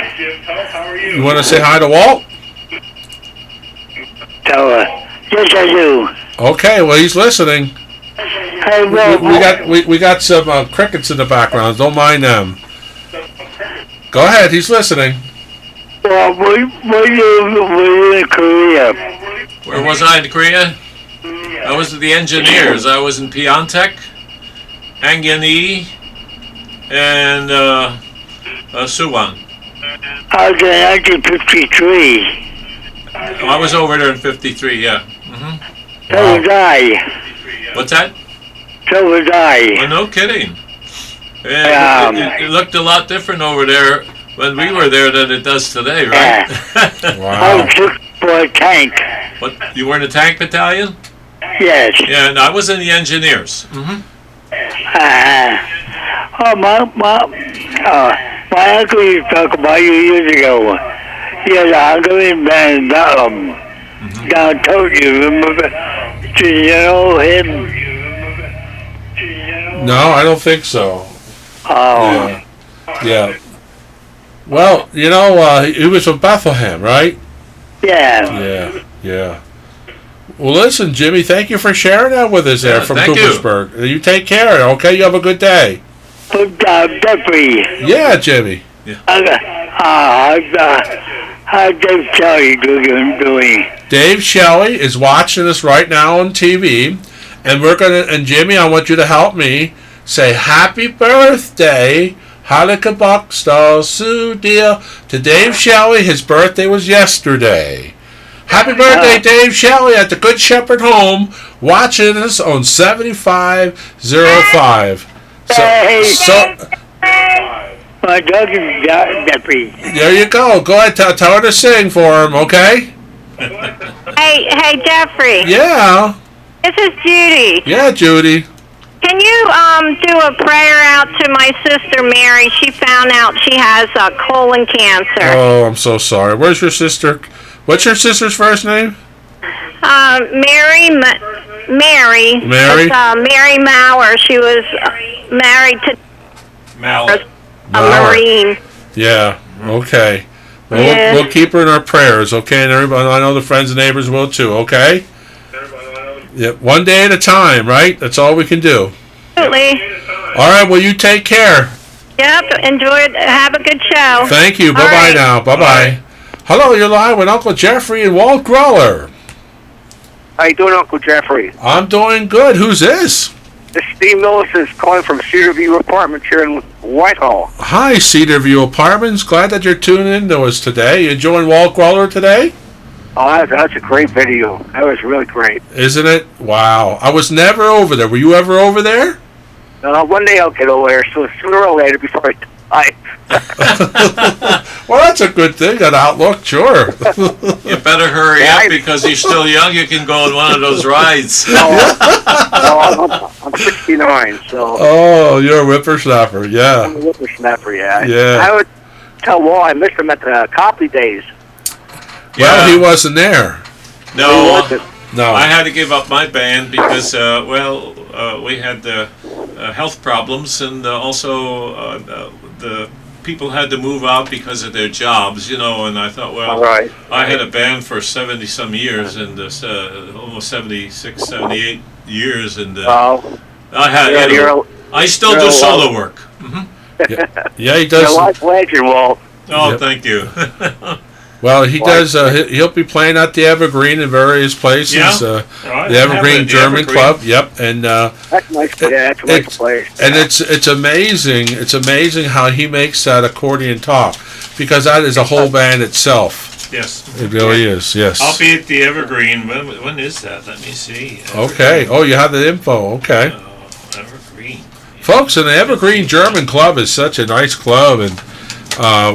You want to say hi to Walt? Yes, I do. Okay, well, he's listening. Hey, We got some crickets in the background. Don't mind them. Go ahead. He's listening. Well, we in Korea. Where was I in Korea? I was at the engineers. I was in Pyeongtaek, Hangyeon, and Suwon. I was in 1953. I was over there in 53, yeah. Mm-hmm. So was I. What's that? So was I. Oh, no kidding. It looked a lot different over there when we were there than it does today, right? I was looking for a tank. What? You were in the tank battalion? Yes. Yeah, and I was in the engineers. Mm-hmm. My uncle used to talk about you years ago. He had a Hungarian band down Tokyo, remember? Do you know him? No, I don't think so. Oh. Yeah. Well, you know, he was from Bethlehem, right? Yeah. Yeah. Well, listen, Jimmy, thank you for sharing that with us there from thank you. Coopersburg. You take care, okay? You have a good day. Jeffrey. Yeah, Jimmy. How's Dave Shelley doing? Dave Shelley is watching us right now on TV, and Jimmy, I want you to help me say happy birthday, Halika Buckstal Sudia, to Dave Shelley. His birthday was yesterday. Happy birthday, Dave Shelley at the Good Shepherd home, watching us on 7505. My dog is Jeffrey. There you go. Go ahead, tell her to sing for him, okay? Hey, Jeffrey. Yeah. This is Judy. Yeah, Judy. Can you do a prayer out to my sister Mary? She found out she has colon cancer. Oh, I'm so sorry. Where's your sister? What's your sister's first name? Mary. Mary? Mary Mauer. She was married to a Marine. Yeah. Okay. Well, Yeah. we'll keep her in our prayers, okay? And everybody, I know the friends and neighbors will too, okay? Yep. One day at a time, right? That's all we can do. Absolutely. All right. Well, you take care. Yep. Enjoy it. Have a good show. Thank you. All Bye-bye right. now. Bye-bye. Hello, you're live with Uncle Jeffrey and Walt Groller. How you doing, Uncle Jeffrey? I'm doing good. Who's this? This is Steve Millis is calling from Cedarview Apartments here in Whitehall. Hi, Cedarview Apartments. Glad that you're tuning in to us today. You enjoying Walt Groller today? Oh, that's a great video. That was really great. Isn't it? Wow. I was never over there. Were you ever over there? One day I'll get over there, so sooner or later before I die. Well, that's a good thing, an outlook, sure. You better hurry up because you're still young. You can go on one of those rides. I'm 69, so... Oh, you're a whippersnapper, yeah. I'm a whippersnapper, yeah. Yeah. I would tell Walt I missed him at the Copley days. Well, he wasn't there. No, No. I had to give up my band because, we had health problems, and also the people had to move out because of their jobs, you know, and I thought, well, right. I had a band for 70-some years, and almost 76, 78 years, and I had, I still do solo work. Mm-hmm. Yeah, he does. You're a life legend, Walt. Oh, Yep. thank you. Well, he does. He'll be playing at the Evergreen in various places. Yeah. Right. The Evergreen The German Evergreen. Club. Yep, and That's nice. Yeah, that's a nice place. and it's amazing. It's amazing how he makes that accordion talk, because that is a whole band itself. Yes. It really is. Yes. I'll be at the Evergreen. When is that? Let me see. Okay. Oh, you have the info. Okay. Evergreen. Folks, and the Evergreen German Club is such a nice club, and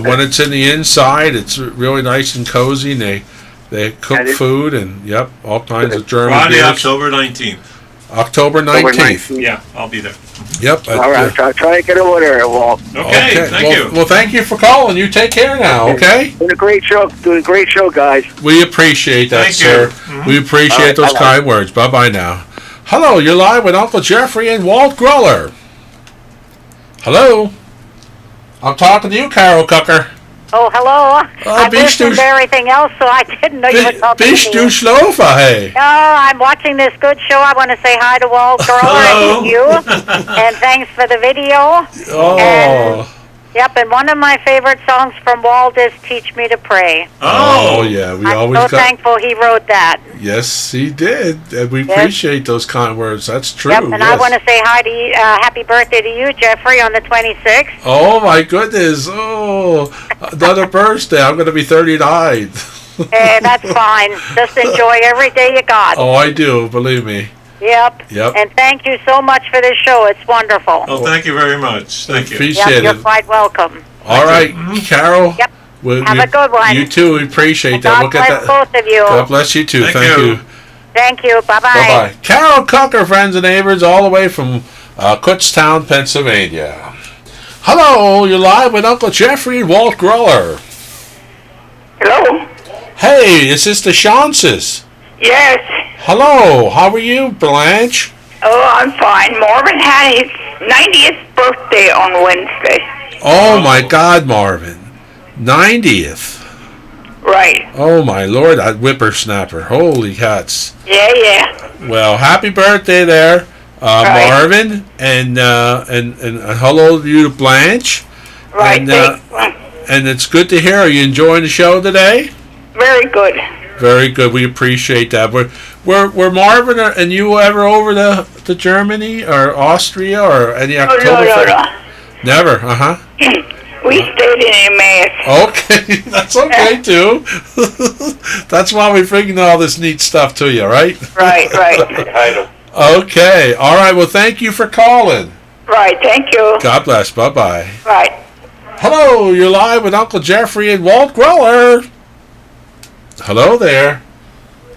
when it's in the inside, it's really nice and cozy, and they cook food and all kinds of German Friday, beers. October 19th. October 19th. Yeah, I'll be there. Yep. All right, I'll try to get over there, Walt. Okay, thank you. Well, thank you for calling. You take care now, okay? Doing a great show, guys. We appreciate that, Thank sir. you. Mm-hmm. We appreciate All right, those bye-bye. kind words. Bye-bye now. Hello, you're live with Uncle Jeffrey and Walt Groller. Hello? I'm talking to you, Carol Cooker. Oh, hello. I bist listened du- to everything else, so I didn't know you were talking Bist to du me. schlafen, hey? No, I'm watching this good show. I want to say hi to Walt Groller and you, and thanks for the video. Oh. Yep, and one of my favorite songs from Walt is "Teach Me to Pray." Oh yeah, we I'm always so thankful he wrote that. Yes, he did, and we Yes. appreciate those kind words. That's true. Yep, and yes. I want to say hi to you, happy birthday to you, Jeffrey, on the 26th. Oh my goodness! Oh, another birthday. I'm going to be 39. Hey, that's fine. Just enjoy every day you got. Oh, I do. Believe me. Yep. Yep. And thank you so much for this show. It's wonderful. Oh, thank you very much. Thank you. Appreciate You're it. quite welcome. All right, Carol. Yep. Have a good one. You too. We appreciate And that. God We'll get bless that. both of you. God bless you too. Thank you. Thank you. Bye-bye. Bye-bye. Carol Cocker, friends and neighbors, all the way from Kutztown, Pennsylvania. Hello, you're live with Uncle Jeffrey and Walt Groller. Hello? Hey, is this the Chances? Yes. Hello, how are you, Blanche? Oh, I'm fine. Marvin had his 90th birthday on Wednesday. Oh, my God, Marvin. 90th. Right. Oh, my Lord, that whippersnapper. Holy cats. Yeah. Well, happy birthday there, Right. Marvin, and hello to you, Blanche. Right. And it's good to hear. Are you enjoying the show today? Very good. Very good. We appreciate that. Were Marvin and you ever over to Germany or Austria or any October? No. Never. We stayed in Emmaus. Okay, that's okay too. That's why we bring all this neat stuff to you, right? Right. Okay. All right. Well, thank you for calling. Right. Thank you. God bless. Bye-bye. Right. Hello, you're live with Uncle Jeffrey and Walt Groller. Hello there.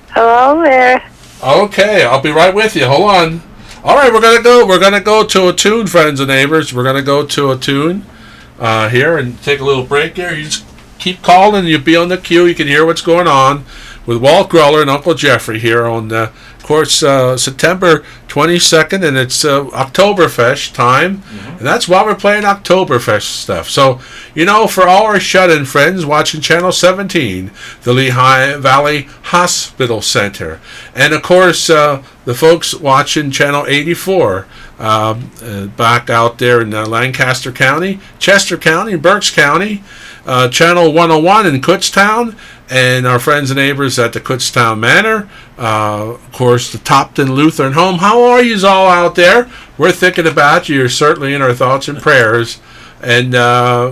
Hello there. Okay, I'll be right with you. Hold on. All right, we're gonna go to a tune, friends and neighbors. We're gonna go to a tune here and take a little break here. You just keep calling. You'll be on the queue. You can hear what's going on with Walt Groller and Uncle Jeffrey here on, of course, September 22nd, and it's October Fest time, and that's why we're playing October Fest stuff. So, for all our shut-in friends watching Channel 17, the Lehigh Valley Hospital Center, and of course, the folks watching Channel 84, back out there in Lancaster County, Chester County, Berks County, Channel 101 in Kutztown, and our friends and neighbors at the Kutztown Manor, of course, the Topton Lutheran Home. How are you all out there? We're thinking about you. You're certainly in our thoughts and prayers, and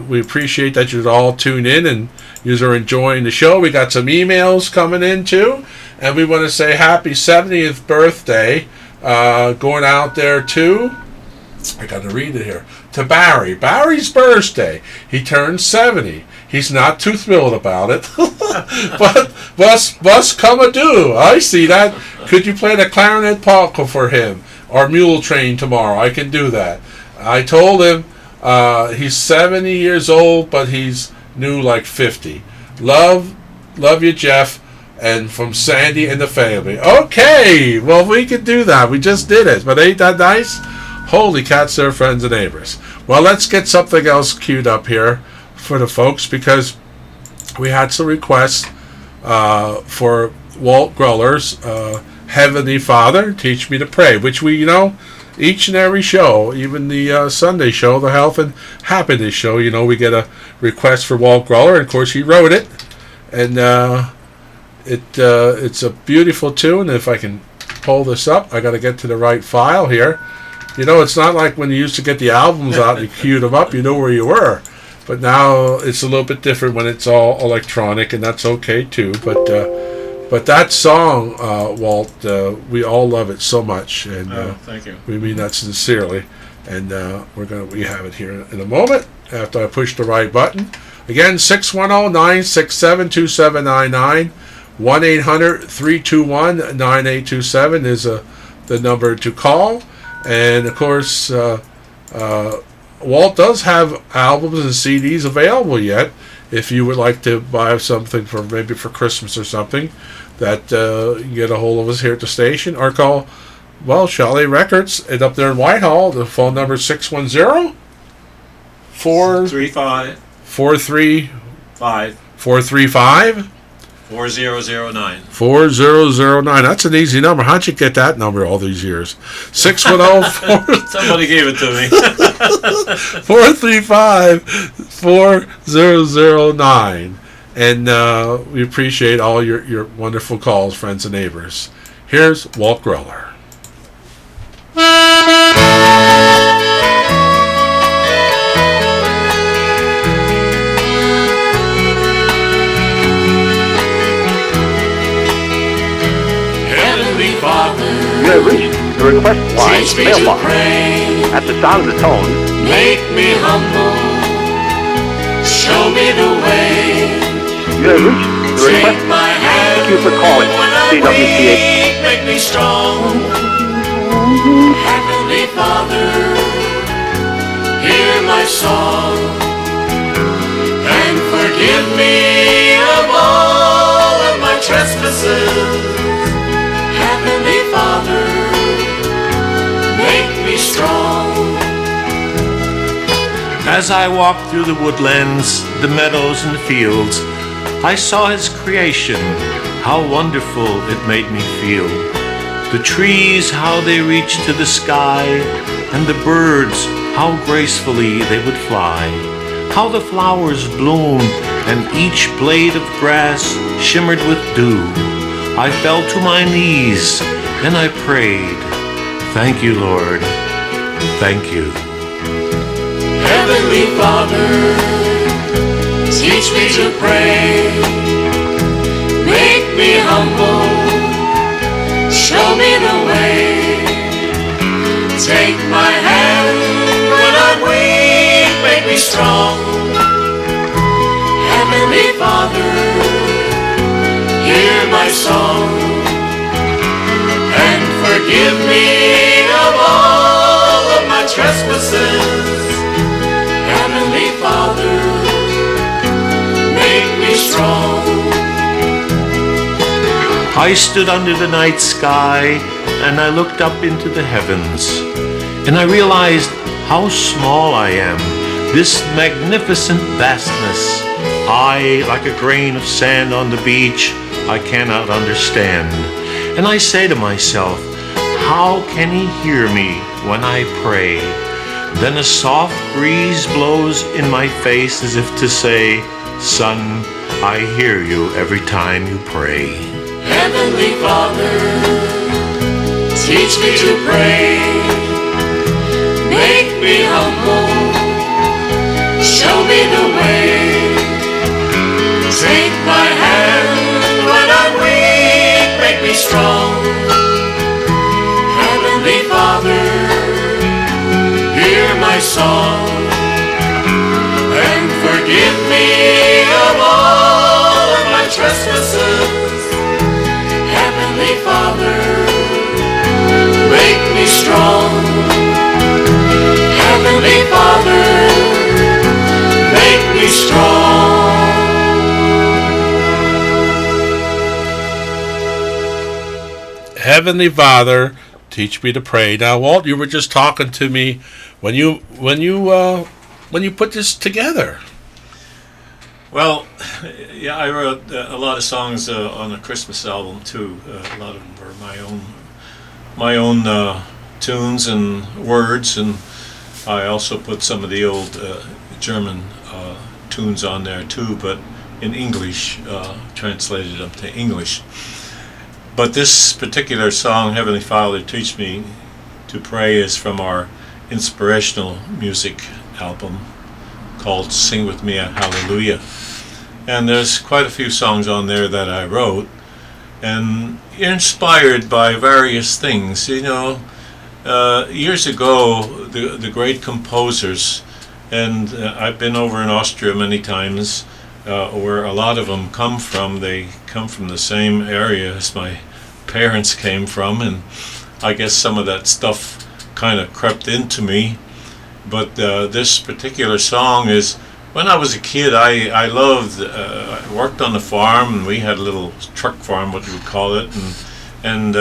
we appreciate that you'd all tune in and you are enjoying the show. We got some emails coming in too, and we want to say happy 70th birthday going out there too. I got to read it here. To Barry. Barry's birthday. He turned 70. He's not too thrilled about it. But bus come a do. I see that. Could you play the clarinet polka for him? Or mule train tomorrow? I can do that. I told him he's 70 years old, but he's new like 50. Love you, Jeff. And from Sandy and the family. Okay. Well, we can do that. We just did it. But ain't that nice? Holy cats, there, friends and neighbors. Well, let's get something else queued up here for the folks, because we had some requests for Walt Groller's Heavenly Father, Teach Me to Pray, which we, each and every show, even the Sunday show, the Health and Happiness show, we get a request for Walt Groller, and of course he wrote it, and it's a beautiful tune. If I can pull this up, I got to get to the right file here. It's not like when you used to get the albums out and you queued them up, you know where you were. But now it's a little bit different when it's all electronic, and that's okay too. But that song, Walt, we all love it so much, and thank you. we mean that sincerely. And we have it here in a moment after I push the right button. Again, 610-967-2799, 1-800-321-9827 is the number to call. And of course, Walt does have albums and CDs available yet. If you would like to buy something for maybe for Christmas or something, that you can get a hold of us here at the station, or call, Chalet Records, and up there in Whitehall. The phone number is 610 435 4009. 4009. That's an easy number. How'd you get that number all these years? 610. Somebody gave it to me. 435-4009. And we appreciate all your wonderful calls, friends and neighbors. Here's Walt Groller. Heavenly Father, You have reached the request line teach me mailbox. to pray, At the sound of the tone, make me humble, show me the way. you have reached the Take request. my hand Thank you for calling when I'm CWCA. weak, make me strong. Heavenly Father, hear my song and forgive me of all of my trespasses. Heavenly Father, make me strong. As I walked through the woodlands, the meadows and the fields, I saw his creation, how wonderful it made me feel. The trees, how they reached to the sky, and the birds, how gracefully they would fly. How the flowers bloomed, and each blade of grass shimmered with dew. I fell to my knees, and I prayed, thank you, Lord, thank you. Heavenly Father, teach me to pray, make me humble, show me the way. Take my hand when I'm weak, make me strong. Heavenly Father, hear my song and forgive me of all of my trespasses. Heavenly Father, make me strong. I stood under the night sky and I looked up into the heavens, and I realized how small I am, this magnificent vastness. I, like a grain of sand on the beach, I cannot understand. And I say to myself, how can he hear me when I pray? Then a soft breeze blows in my face as if to say, son, I hear you every time you pray. Heavenly Father, teach me to pray, make me humble, show me the way. Take my hand when I'm weak, make me strong. Heavenly Father, hear my song and forgive me of all of my trespasses. Heavenly Father, make me strong. Heavenly Father, make me strong. Heavenly Father, teach me to pray. Now, Walt, you were just talking to me when you put this together. Well, yeah, I wrote a lot of songs on a Christmas album too. A lot of them were my own tunes and words, and I also put some of the old German tunes on there too, but in English, translated them to English. But this particular song, Heavenly Father, Teach Me to Pray, is from our inspirational music album called Sing With Me a Hallelujah. And there's quite a few songs on there that I wrote, and inspired by various things. You know, years ago, the great composers, and I've been over in Austria many times, where a lot of them come from. They come from the same area as my parents came from, and I guess some of that stuff kind of crept into me. But this particular song is, when I was a kid, I loved, I worked on the farm, and we had a little truck farm, what you would call it, and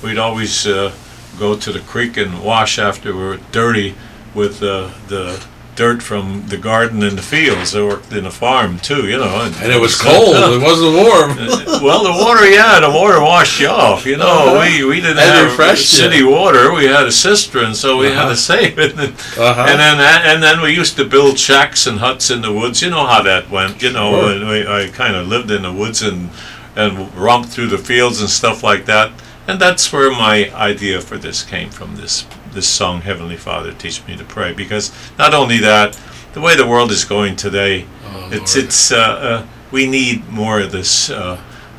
we'd always go to the creek and wash after we were dirty with the dirt from the garden and the fields. I worked in a farm too, you know. And it was cold. It wasn't warm. Well, the water washed you off. You know, we didn't have city water. We had a cistern, so we had to save it. And then we used to build shacks and huts in the woods. You know how that went. You know, and I kind of lived in the woods and romped through the fields and stuff like that. And that's where my idea for this came from. This song, Heavenly Father, Teach Me to Pray, because not only that, the way the world is going today, we need more of this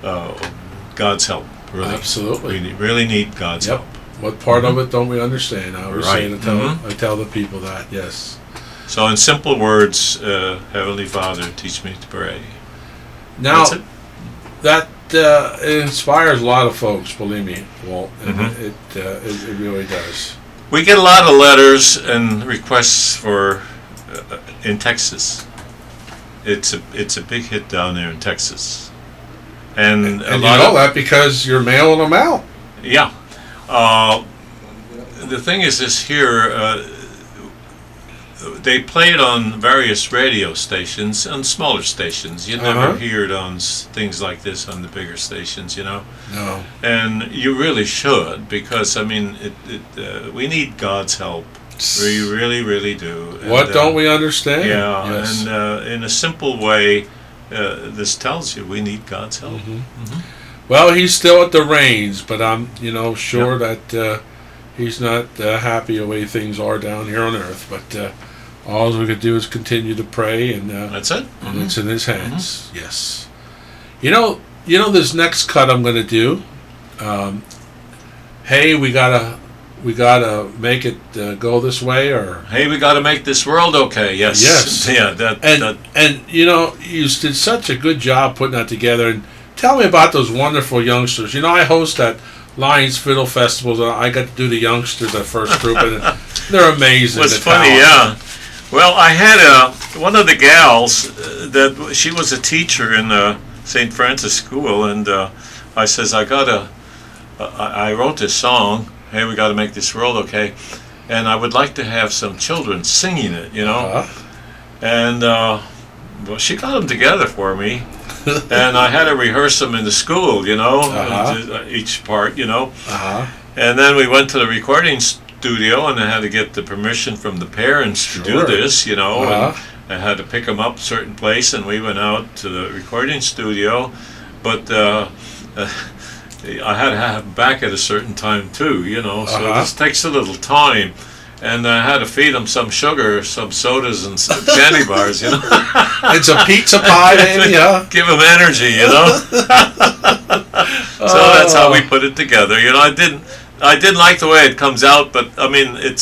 God's help. Really, absolutely, we really need God's help. What part of it don't we understand? I was saying, I tell the people that. Yes. So, in simple words, Heavenly Father, teach me to pray. Now, that it inspires a lot of folks. Believe me, Walt, and it really does. We get a lot of letters and requests for in Texas. It's a big hit down there in Texas, and you know that because you're mailing them out. Yeah. The thing is this here. They play it on various radio stations, on smaller stations. You never hear it on things like this on the bigger stations, you know. No. And you really should, because I mean, we need God's help. We really, really do. And, what don't we understand? Yeah, yes. And in a simple way, this tells you we need God's help. Well, he's still at the reins, but I'm, sure that he's not happy the way things are down here on earth. But all we could do is continue to pray, and that's it. And it's in his hands. Yes. You know this next cut I'm going to do. Hey, we gotta make it go this way, or hey, we gotta make this world okay. Yes. Yes. Yeah. And you did such a good job putting that together. And tell me about those wonderful youngsters. I host that Lions Fiddle Festivals, and I got to do the youngsters, that first group, and they're amazing. It was funny, yeah. Well, I had one of the gals that she was a teacher in St. Francis School, and I says, I wrote this song, hey, we got to make this world okay, and I would like to have some children singing it, and well, she got them together for me. And I had to rehearse them in the school, each part, And then we went to the recording studio, and I had to get the permission from the parents to do this, and I had to pick them up a certain place, and we went out to the recording studio, but I had to have them back at a certain time too, so this takes a little time. And I had to feed them some sugar, some sodas, and some candy bars, It's a pizza pie, maybe, yeah. Give them energy, So that's how we put it together. I didn't like the way it comes out, but I mean, it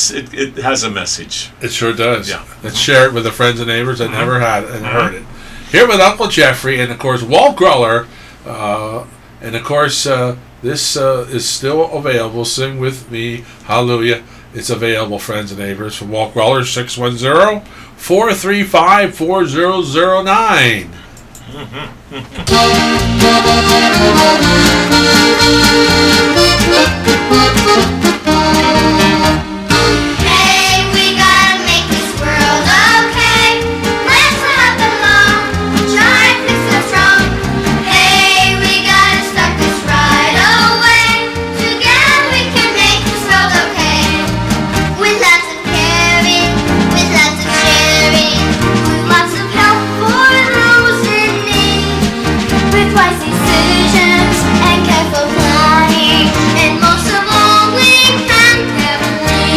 has a message. It sure does. Yeah. Let's share it with the friends and neighbors that never had it and heard it. Here with Uncle Jeffrey, and of course Walt Groller, and of course this is still available. Sing with me, hallelujah. It's available, friends and neighbors, from Walt Groller, 610-435-4009. And careful planning, and most of all, we can carefully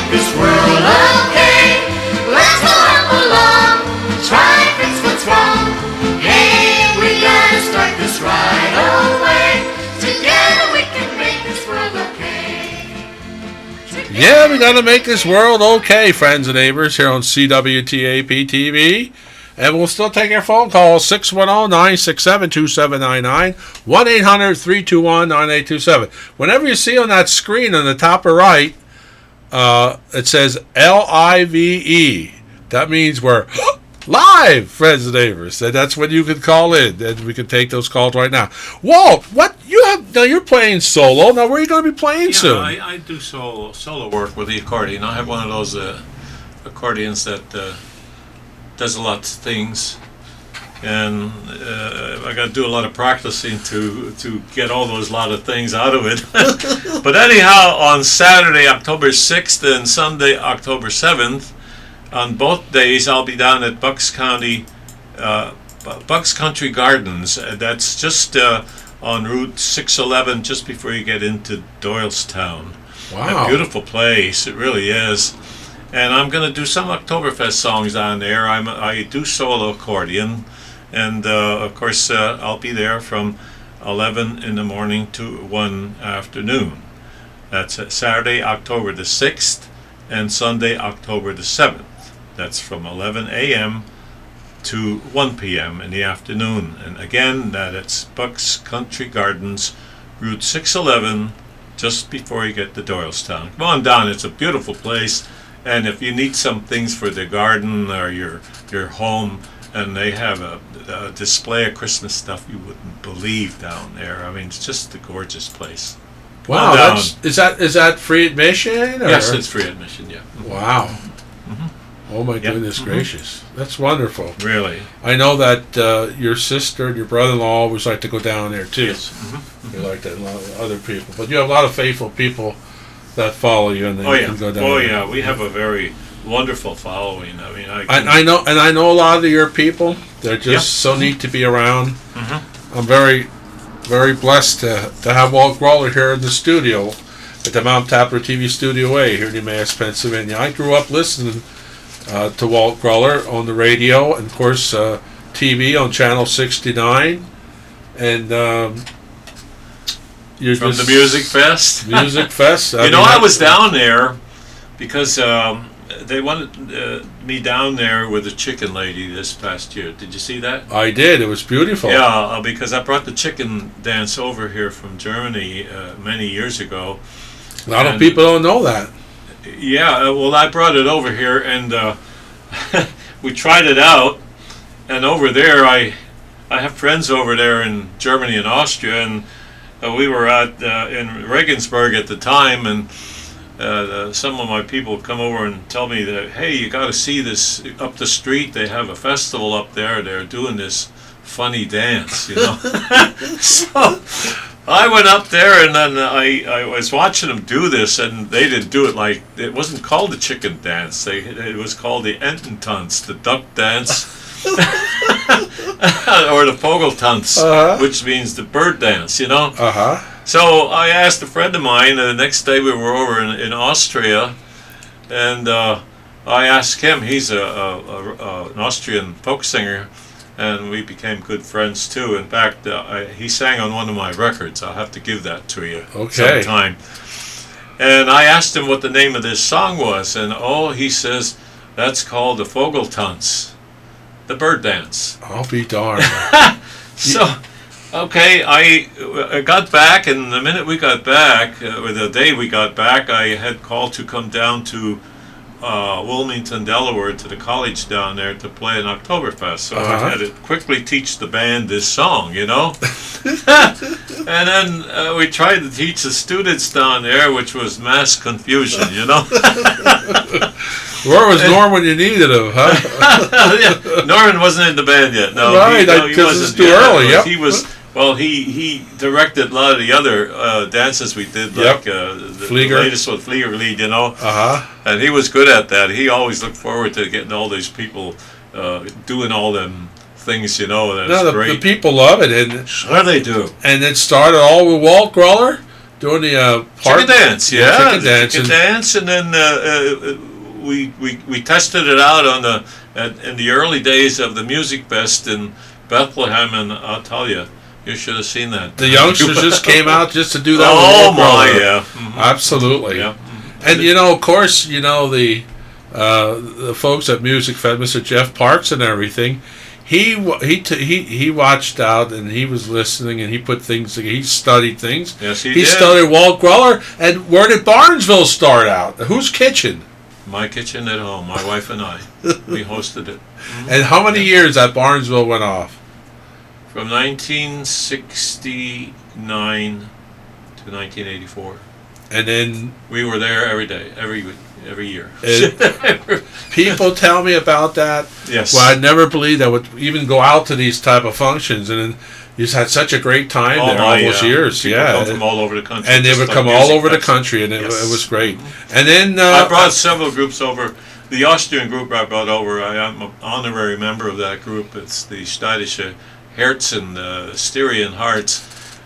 make this world okay. Let's go hop along, try and fix what's wrong. Hey, we gotta start this right away. Together we can make this world okay. Yeah, we gotta make this world okay, friends and neighbors, here on CWTAP TV. And we'll still take your phone calls, 610-967-2799, 1-800-321-9827. Whenever you see on that screen on the top right, it says LIVE. That means we're live, friends and neighbors. And that's when you can call in, and we can take those calls right now. Walt, what you have now? You're playing solo. Now, where are you going to be playing soon? I do solo work with the accordion. I have one of those accordions that does a lot of things, and I got to do a lot of practicing to get all those lot of things out of it. But anyhow, on Saturday, October 6th and Sunday, October 7th, on both days, I'll be down at Bucks Country Gardens. That's just on Route 611, just before you get into Doylestown. Wow. A beautiful place, it really is. And I'm going to do some Oktoberfest songs down there. I do solo accordion. And, of course, I'll be there from 11 in the morning to 1 afternoon. That's Saturday, October the 6th, and Sunday, October the 7th. That's from 11 a.m. to 1 p.m. in the afternoon. And again, that's Bucks Country Gardens, Route 611, just before you get to Doylestown. Come on down. It's a beautiful place. And if you need some things for the garden or your home, and they have a display of Christmas stuff you wouldn't believe down there. I mean, it's just a gorgeous place. Wow, is that free admission? Or? Yes, it's free admission. Yeah. Wow. Oh my goodness gracious, that's wonderful. Really. I know that your sister and your brother-in-law always like to go down there too. Yes. They like that. A lot of other people, but you have a lot of faithful people that follow you, and they can go down. Oh there. yeah, we have a very wonderful following. I mean, I know a lot of your people. They're just so neat to be around. I'm very, very blessed to have Walt Groller here in the studio at the Mount Tapler TV Studio A here in Emmaus, Pennsylvania. I grew up listening to Walt Groller on the radio, and of course TV on Channel 69, and from the Music Fest. Music Fest. I was down there because they wanted me down there with the chicken lady this past year. Did you see that? I did. It was beautiful. Yeah, because I brought the chicken dance over here from Germany many years ago. A lot of people don't know that. Yeah, well, I brought it over here, and we tried it out. And over there, I have friends over there in Germany and Austria, and we were in Regensburg at the time, and some of my people come over and tell me that, hey, you got to see this up the street. They have a festival up there. They're doing this funny dance, So I went up there, and then I was watching them do this, and they didn't do it like, it wasn't called the chicken dance. It was called the Ententanz, the duck dance, or the Vogeltanz, which means the bird dance, So I asked a friend of mine, the next day we were over in Austria, and I asked him, he's an Austrian folk singer, and we became good friends too. In fact, he sang on one of my records. I'll have to give that to you sometime. And I asked him what the name of this song was, and he says, that's called the Vogeltanz, the bird dance. I'll be darned. So, okay, I got back, and the minute we got back, or the day we got back, I had called to come down to Wilmington, Delaware, to the college down there to play an Oktoberfest. So I had to quickly teach the band this song, And then we tried to teach the students down there, which was mass confusion, Where was Norm when you needed him, huh? Yeah, Norman wasn't in the band yet. No, right, he wasn't. It's too early. Yep. He was. Well, he directed a lot of the other dances we did, like the latest one, Fliegerlied, And he was good at that. He always looked forward to getting all these people doing all them things, That's great. The people love it, and sure they do. And it started all with Walt Groller doing the chicken dance. Yeah, chicken dance. Chicken dance, and then we tested it out on in the early days of the Music Fest in Bethlehem, and I'll tell you. You should have seen that. The youngsters just came out just to do that. Oh my, yeah, absolutely. Yeah. And of course, the folks at Music Fest, Mr. Jeff Parks and everything. He watched out and he was listening and he put things. He studied things. Yes, he did. He studied Walt Groller. And where did Barnesville start out? Whose kitchen? My kitchen at home. My wife and I. We hosted it. And how many years that Barnesville went off? From 1969 to 1984. And then we were there every day, every year. People tell me about that. Yes. Well, I never believed I would even go out to these type of functions, and then you just had such a great time there all those years. People come from all over the country. And they would come all over the country, and it was great. And then I brought several groups over. The Austrian group I brought over, I'm an honorary member of that group. It's the Stadische Herzen, Styrian Hearts.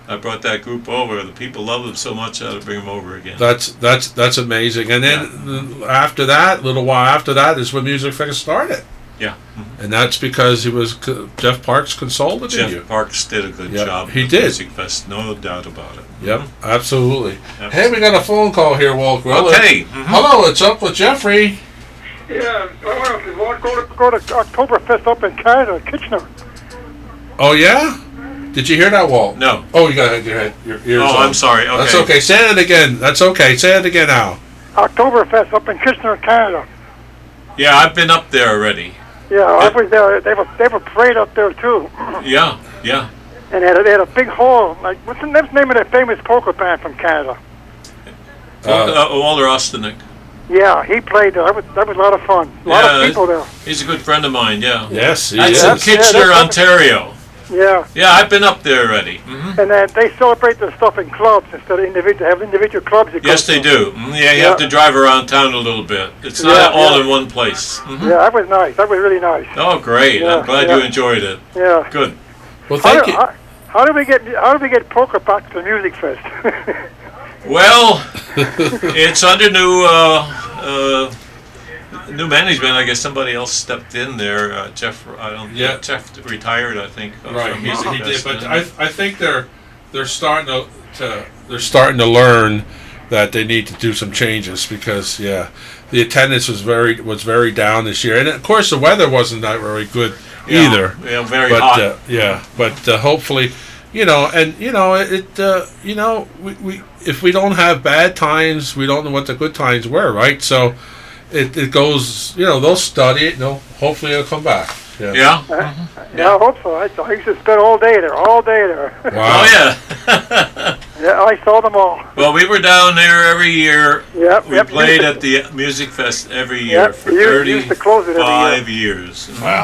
I brought that group over. The people love them so much, I had to bring them over again. That's amazing. And then after that, a little while after that, is when Music Fest started. Yeah. Mm-hmm. And that's because he was Jeff Parks consulted you. Jeff Parks did a good job. He did. Music Fest, no doubt about it. Yep, absolutely. Hey, we got a phone call here, Walt Groller. Okay. Hello, it's Uncle Jeffrey. Yeah, I want to go to October Fest up in Canada, Kitchener. Oh yeah? Did you hear that, Walt? No. Oh, you got your ears on. I'm sorry. Okay. That's okay. Say it again. That's okay. Say it again now. October Fest up in Kitchener, Canada. Yeah, I've been up there already. Yeah, I was there. They have a parade up there too. Yeah. And they had a big hall. Like, what's the name of that famous polka band from Canada? Walter Ostanek. Yeah, he played there. That was a lot of fun. A lot of people there. He's a good friend of mine. Yeah. Yes, he is. That's in Kitchener, Ontario. Yeah. Yeah, I've been up there already. Mm-hmm. And they celebrate their stuff in clubs instead of individual clubs. Yes, they do. Yeah, you have to drive around town a little bit. It's not all in one place. Mm-hmm. Yeah, that was nice. That was really nice. Oh, great! I'm glad you enjoyed it. Yeah. Good. Well, thank you. How do we get poker back to the Music Fest? Well, it's under new management. I guess somebody else stepped in there. Jeff, Jeff retired, I think. Right, he did. But I think they're starting to learn that they need to do some changes because the attendance was very down this year, and of course the weather wasn't that very good either. Yeah, very hot. But hopefully. We if we don't have bad times, we don't know what the good times were, right? So it goes, they'll study it, and hopefully it'll come back. Yeah, I hope so. I used to spend all day there. Wow. Oh, yeah. Yeah, I saw them all. Well, we were down there every year. We played at the Music Fest every year for 35 years. Wow.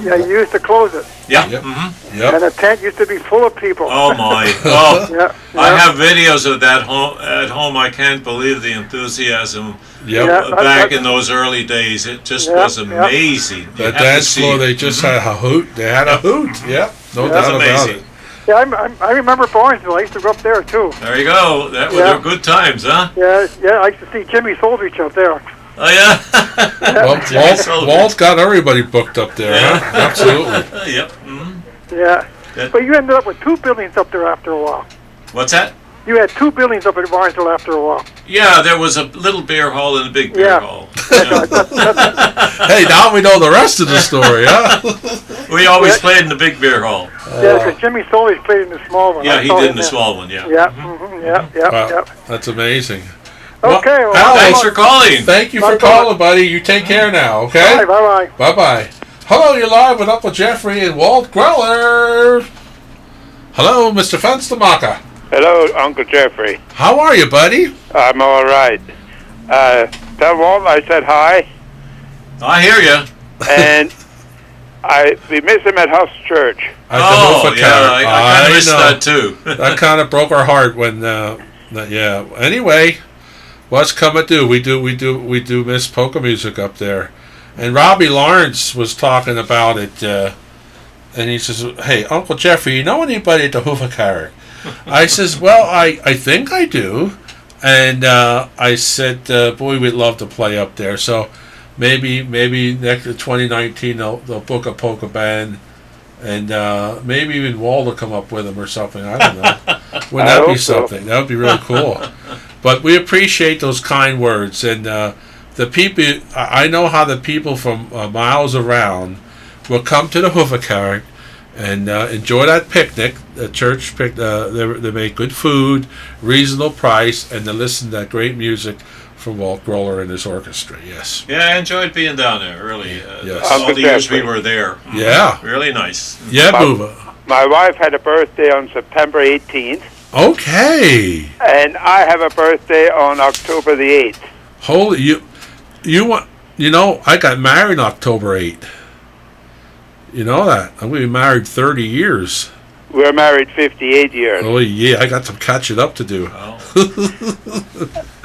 Yeah, you used to close it. Yeah. Yep. Mm-hmm. Yep. And the tent used to be full of people. Oh, my. I have videos of that at home. I can't believe the enthusiasm back in those early days. It just was amazing. That dance floor, they just had a hoot. They had a hoot. Yep. No doubt about it. Yeah, I remember Barnesville. I used to go up there, too. There you go. That were good times, huh? Yeah, I used to see Jimmy Soldrich up there. Oh, yeah? Well, Walt got everybody booked up there, huh? Absolutely. Yep. Mm-hmm. Yeah. But you ended up with 2 buildings up there after a while. What's that? You had 2 buildings up at Barnesville after a while. Yeah, there was a little beer hall and a big beer hall. Hey, now we know the rest of the story, huh? We always played in the big beer hall. Yeah, because Jimmy Soldrich played in the small one. Yeah, he did in the small one, yeah. Yeah, Wow, that's amazing. Okay, well, thanks for calling. Thank you for calling, buddy. You take care now, okay? Bye-bye. Bye-bye. Hello, you're live with Uncle Jeffrey and Walt Groller. Hello, Mr. Fenstermacher. Hello, Uncle Jeffrey. How are you, buddy? I'm all right. Tell Walt I said hi. I hear you. And we miss him at House Church. I kind of missed that too. That kind of broke our heart when. Anyway, what's coming to do? We do miss polka music up there, and Robbie Lawrence was talking about it, and he says, "Hey, Uncle Jeffrey, you know anybody at the Hoover Carrot?" I says, well, I think I do. And I said, boy, we'd love to play up there. So maybe next 2019 they'll book a polka band, and maybe even Walt will come up with them or something. I don't know. Wouldn't that be something? That would be really cool. But we appreciate those kind words, and the people. I know how the people from miles around will come to the Hoovercart and enjoy that picnic, the church picnic. They make good food, reasonable price, and they listen to that great music from Walt Groller and his orchestra. Yes. Yeah, I enjoyed being down there. Really. Yes. All the years we were there. Yeah. Really nice. Yeah, Booba. My wife had a birthday on September 18th. Okay. And I have a birthday on October the 8th. Holy, I got married on October 8th. You know that. I'm going to be married 30 years. We're married 58 years. Oh, yeah. I got some catching up to do. Oh.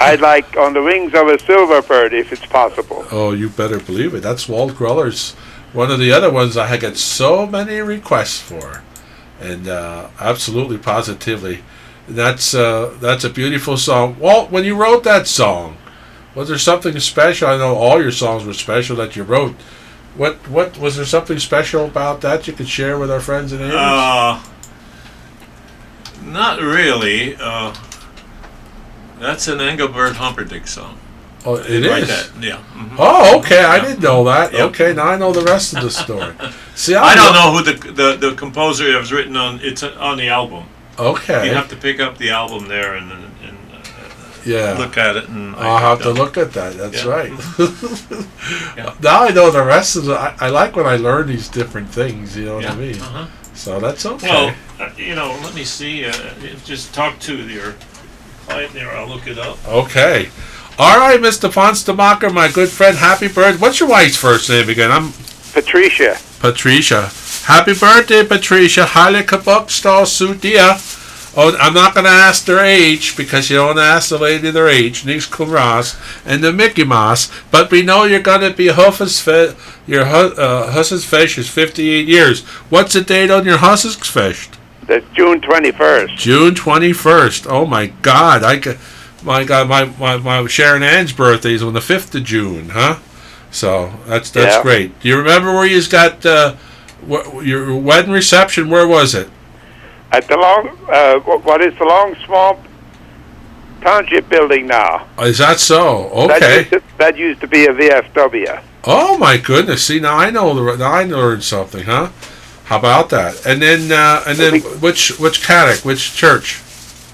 I'd like On the Wings of a Silver Bird, if it's possible. Oh, you better believe it. That's Walt Groller's. One of the other ones I had got so many requests for. And absolutely, positively. That's a beautiful song. Walt, when you wrote that song, was there something special? I know all your songs were special that you wrote. What was there something special about that you could share with our friends and neighbors? Not really. That's an Engelbert Humperdinck song. Oh, it Like is? that, yeah. Mhm. Oh, okay. I didn't know that. Yep. Okay, now I know the rest of the story. See, I don't know who the composer was written on. It's on the album. Okay. You have to pick up the album there and Yeah. look at it. And I'll have to look at that. That's Yeah. right. Now I know the rest of the. I like when I learn these different things. You know what I mean? Uh-huh. So that's okay. Well, let me see. Just talk to your client there. I'll look it up. Okay. All right, Mr. Ponstemacher, my good friend. Happy birthday. What's your wife's first name again? Patricia. Patricia. Happy birthday, Patricia. Haile Kabukstall Sudia. Oh, I'm not going to ask their age because you don't ask the lady their age. Nix Kumras and the Mickey Mouse. But we know you're going to be Huss's Fest is 58 years. What's the date on your Huss's Fest? That's June 21st. June 21st. Oh my God! My Sharon Ann's birthday is on the 5th of June, huh? So that's Yeah. great. Do you remember where you got your wedding reception? Where was it? At the what is the Long Swamp Township building now? Is that so? Okay. That used to be a VFW. Oh my goodness! See, now I learned something, huh? How about that? And then which catech, which church?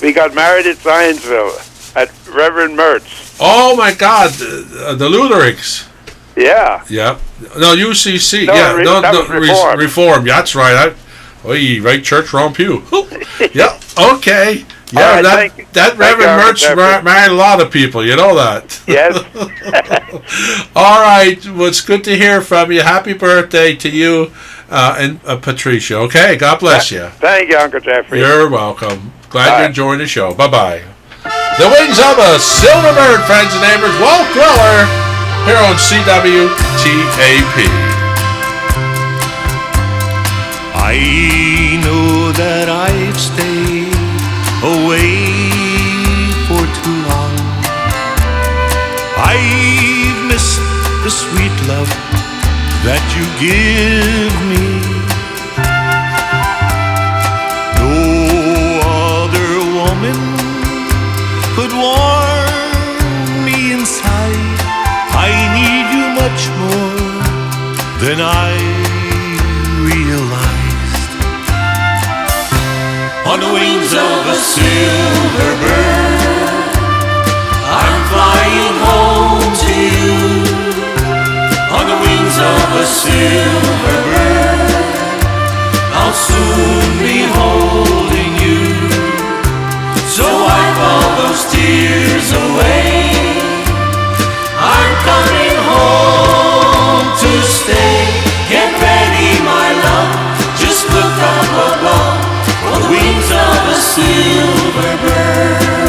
We got married at Zionsville at Reverend Mertz. Oh my God, the Lutherans. Yeah. Yep. No, UCC. No, Yeah. that was Reformed. Reformed. That's right. Right church, wrong pew. Yeah. Okay. Yeah. Right, that Reverend Mertz married a lot of people. You know that. Yes. All right. Well, it's good to hear from you. Happy birthday to you and Patricia. Okay. God bless you. Thank you, Uncle Jeffrey. You're welcome. Glad you're enjoying the show. Bye-bye. The Wings of a Silver Bird, friends and neighbors. Walt Groller here on CWTAP. I know that I've stayed away for too long. I've missed the sweet love that you give me. No other woman could warm me inside. I need you much more than I realized. On the wings of a silver bird, I'm flying home to you. On the wings of a silver bird, I'll soon be holding you. So wipe all those tears away. I'm coming home to stay. Get ready, my love. Just look up above. On the wings of a silver bird.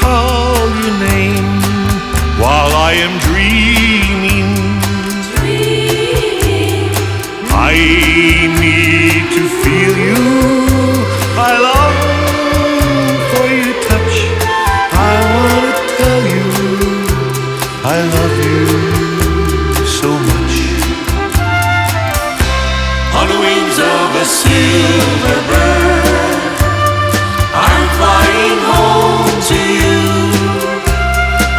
call your name while I am dreaming. I need to feel you. I long for your touch. I want to tell you I love you so much. On the wings of a silver bird, I'm flying home to you.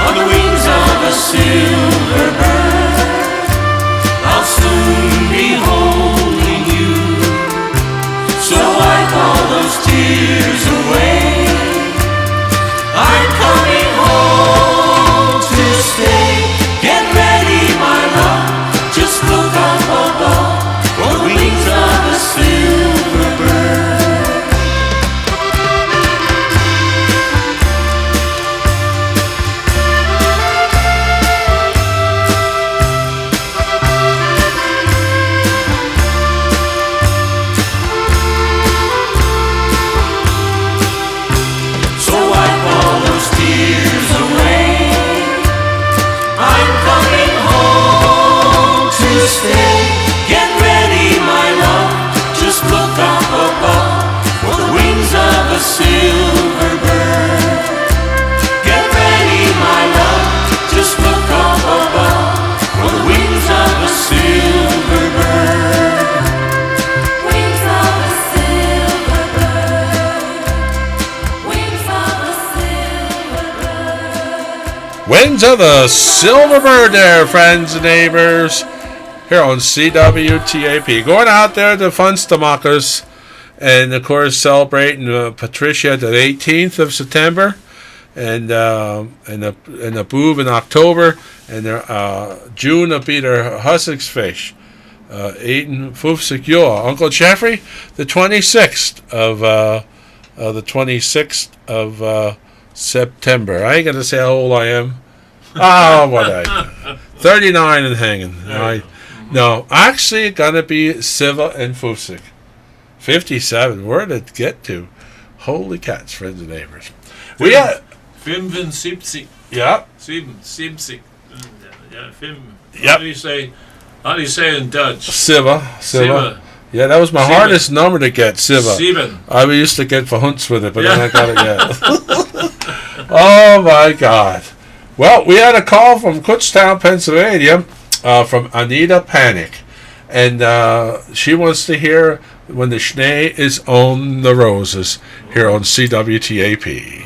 On the wings of a silver bird, I'll soon be holding you. So wipe all those tears away. I'm coming home to stay. Get ready, my love. Just look up above for the wings of a silver bird. So wipe all those tears away. I'm coming home to stay. Get ready, my love. Just look up above for the wings of a silver bird. Get ready, my love. Just look up above for the wings of a silver bird. Wings of a silver bird. Wings of a silver bird. Winds of the Silver Bird there, friends and neighbors, here on CWTAP. Going out there to Funstomakers, and of course celebrating Patricia the 18th of September, and the Boov in October, and June will be their Hussix fish. 58 jaar. Uncle Jeffrey, the 26th of September. I ain't gonna say how old I am. Oh, what I 39 and hanging. No, actually gonna be Siva and Fusik. 57. Where did it get to? Holy cats, friends and neighbors. We had 75. yeah. 77. Yeah, Yep. How do you say in Dutch? Siva. Siva. Yeah, that was my Siva. hardest number to get, Siva. Sieben. I used to get for hunts with it, but then Yeah. I got it yet. Oh my God. Well, we had a call from Kutztown, Pennsylvania, from Anita Panic. And she wants to hear When the Schnee is on the Roses here on CWTAP.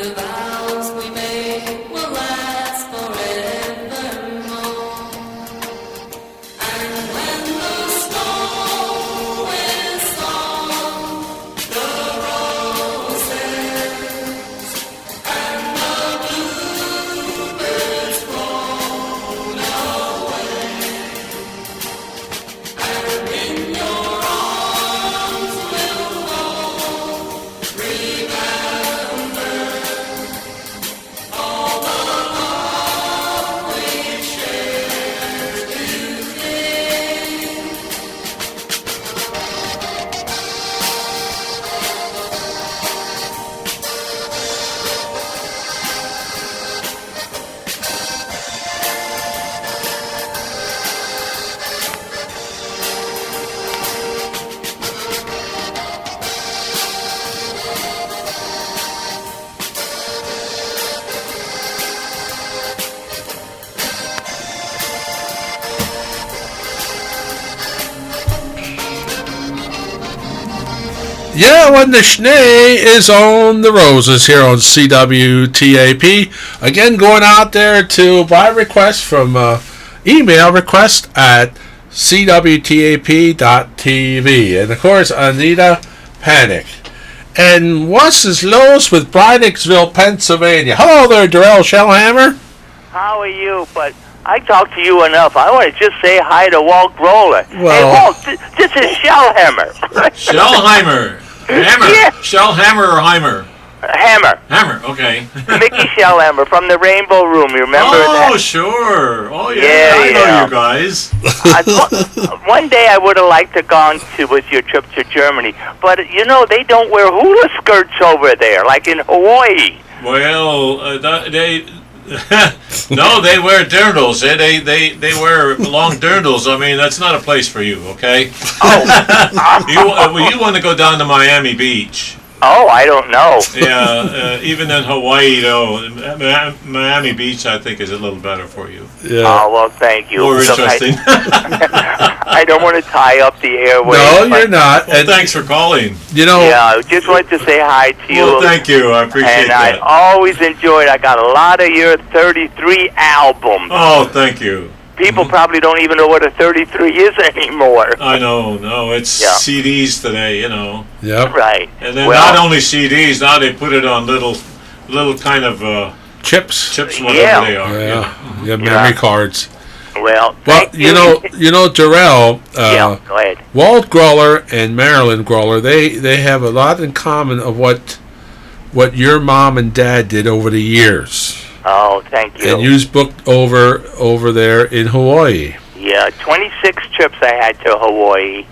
The vows we made will last forevermore. And when the snow is gone, the roses and the bluebirds flown away, and in your arms will hold, remember all the love we shared today. Yeah, when the schnee is on the roses here on CWTAP. Again, going out there to by request from email request at CWTAP.tv. And of course, Anita Panic. And what's his Lois with Bridexville, Pennsylvania. Hello there, Darrell Shellhammer. How are you? But I talked to you enough. I want to just say hi to Walt Groller. Well- Hey, Walt, this is Shellhammer. Shellheimer. Hammer. Yeah. Shellhammer or Heimer? Hammer. Hammer, okay. Mickey Shellhammer from the Rainbow Room. You remember that? Oh, sure. Oh, yeah. Yeah, I know yeah. you guys. One day I would have liked to gone to with your trip to Germany, but you know they don't wear hula skirts over there, like in Hawaii. Well, they... no, they wear dirndls. They wear long dirndls. I mean, that's not a place for you, okay? Oh. you want to go down to Miami Beach. Oh, I don't know. Yeah, even in Hawaii, though, Miami Beach, I think, is a little better for you. Yeah. Oh, well, thank you. More Look, interesting. I don't want to tie up the airways. No, but- you're not. Well, And, thanks for calling. you know, Yeah, I just wanted to say hi to you. Well, thank you. I appreciate And I that. always enjoyed. I got a lot of your 33 albums. Oh, thank you. People probably don't even know what a 33 is anymore. I know. No, it's Yeah. CDs today, you know. yep. Right. And then Well- not only CDs, now they put it on little kind of Chips. chips, whatever Yeah. they are. Yeah. You have memory cards. Well, Well, thank you know, Darrell, yeah, go ahead. Walt Groller and Marilyn Groller, they have a lot in common of what your mom and dad did over the years. Oh, thank you. And you's booked over there in Hawaii. Yeah, 26 trips I had to Hawaii.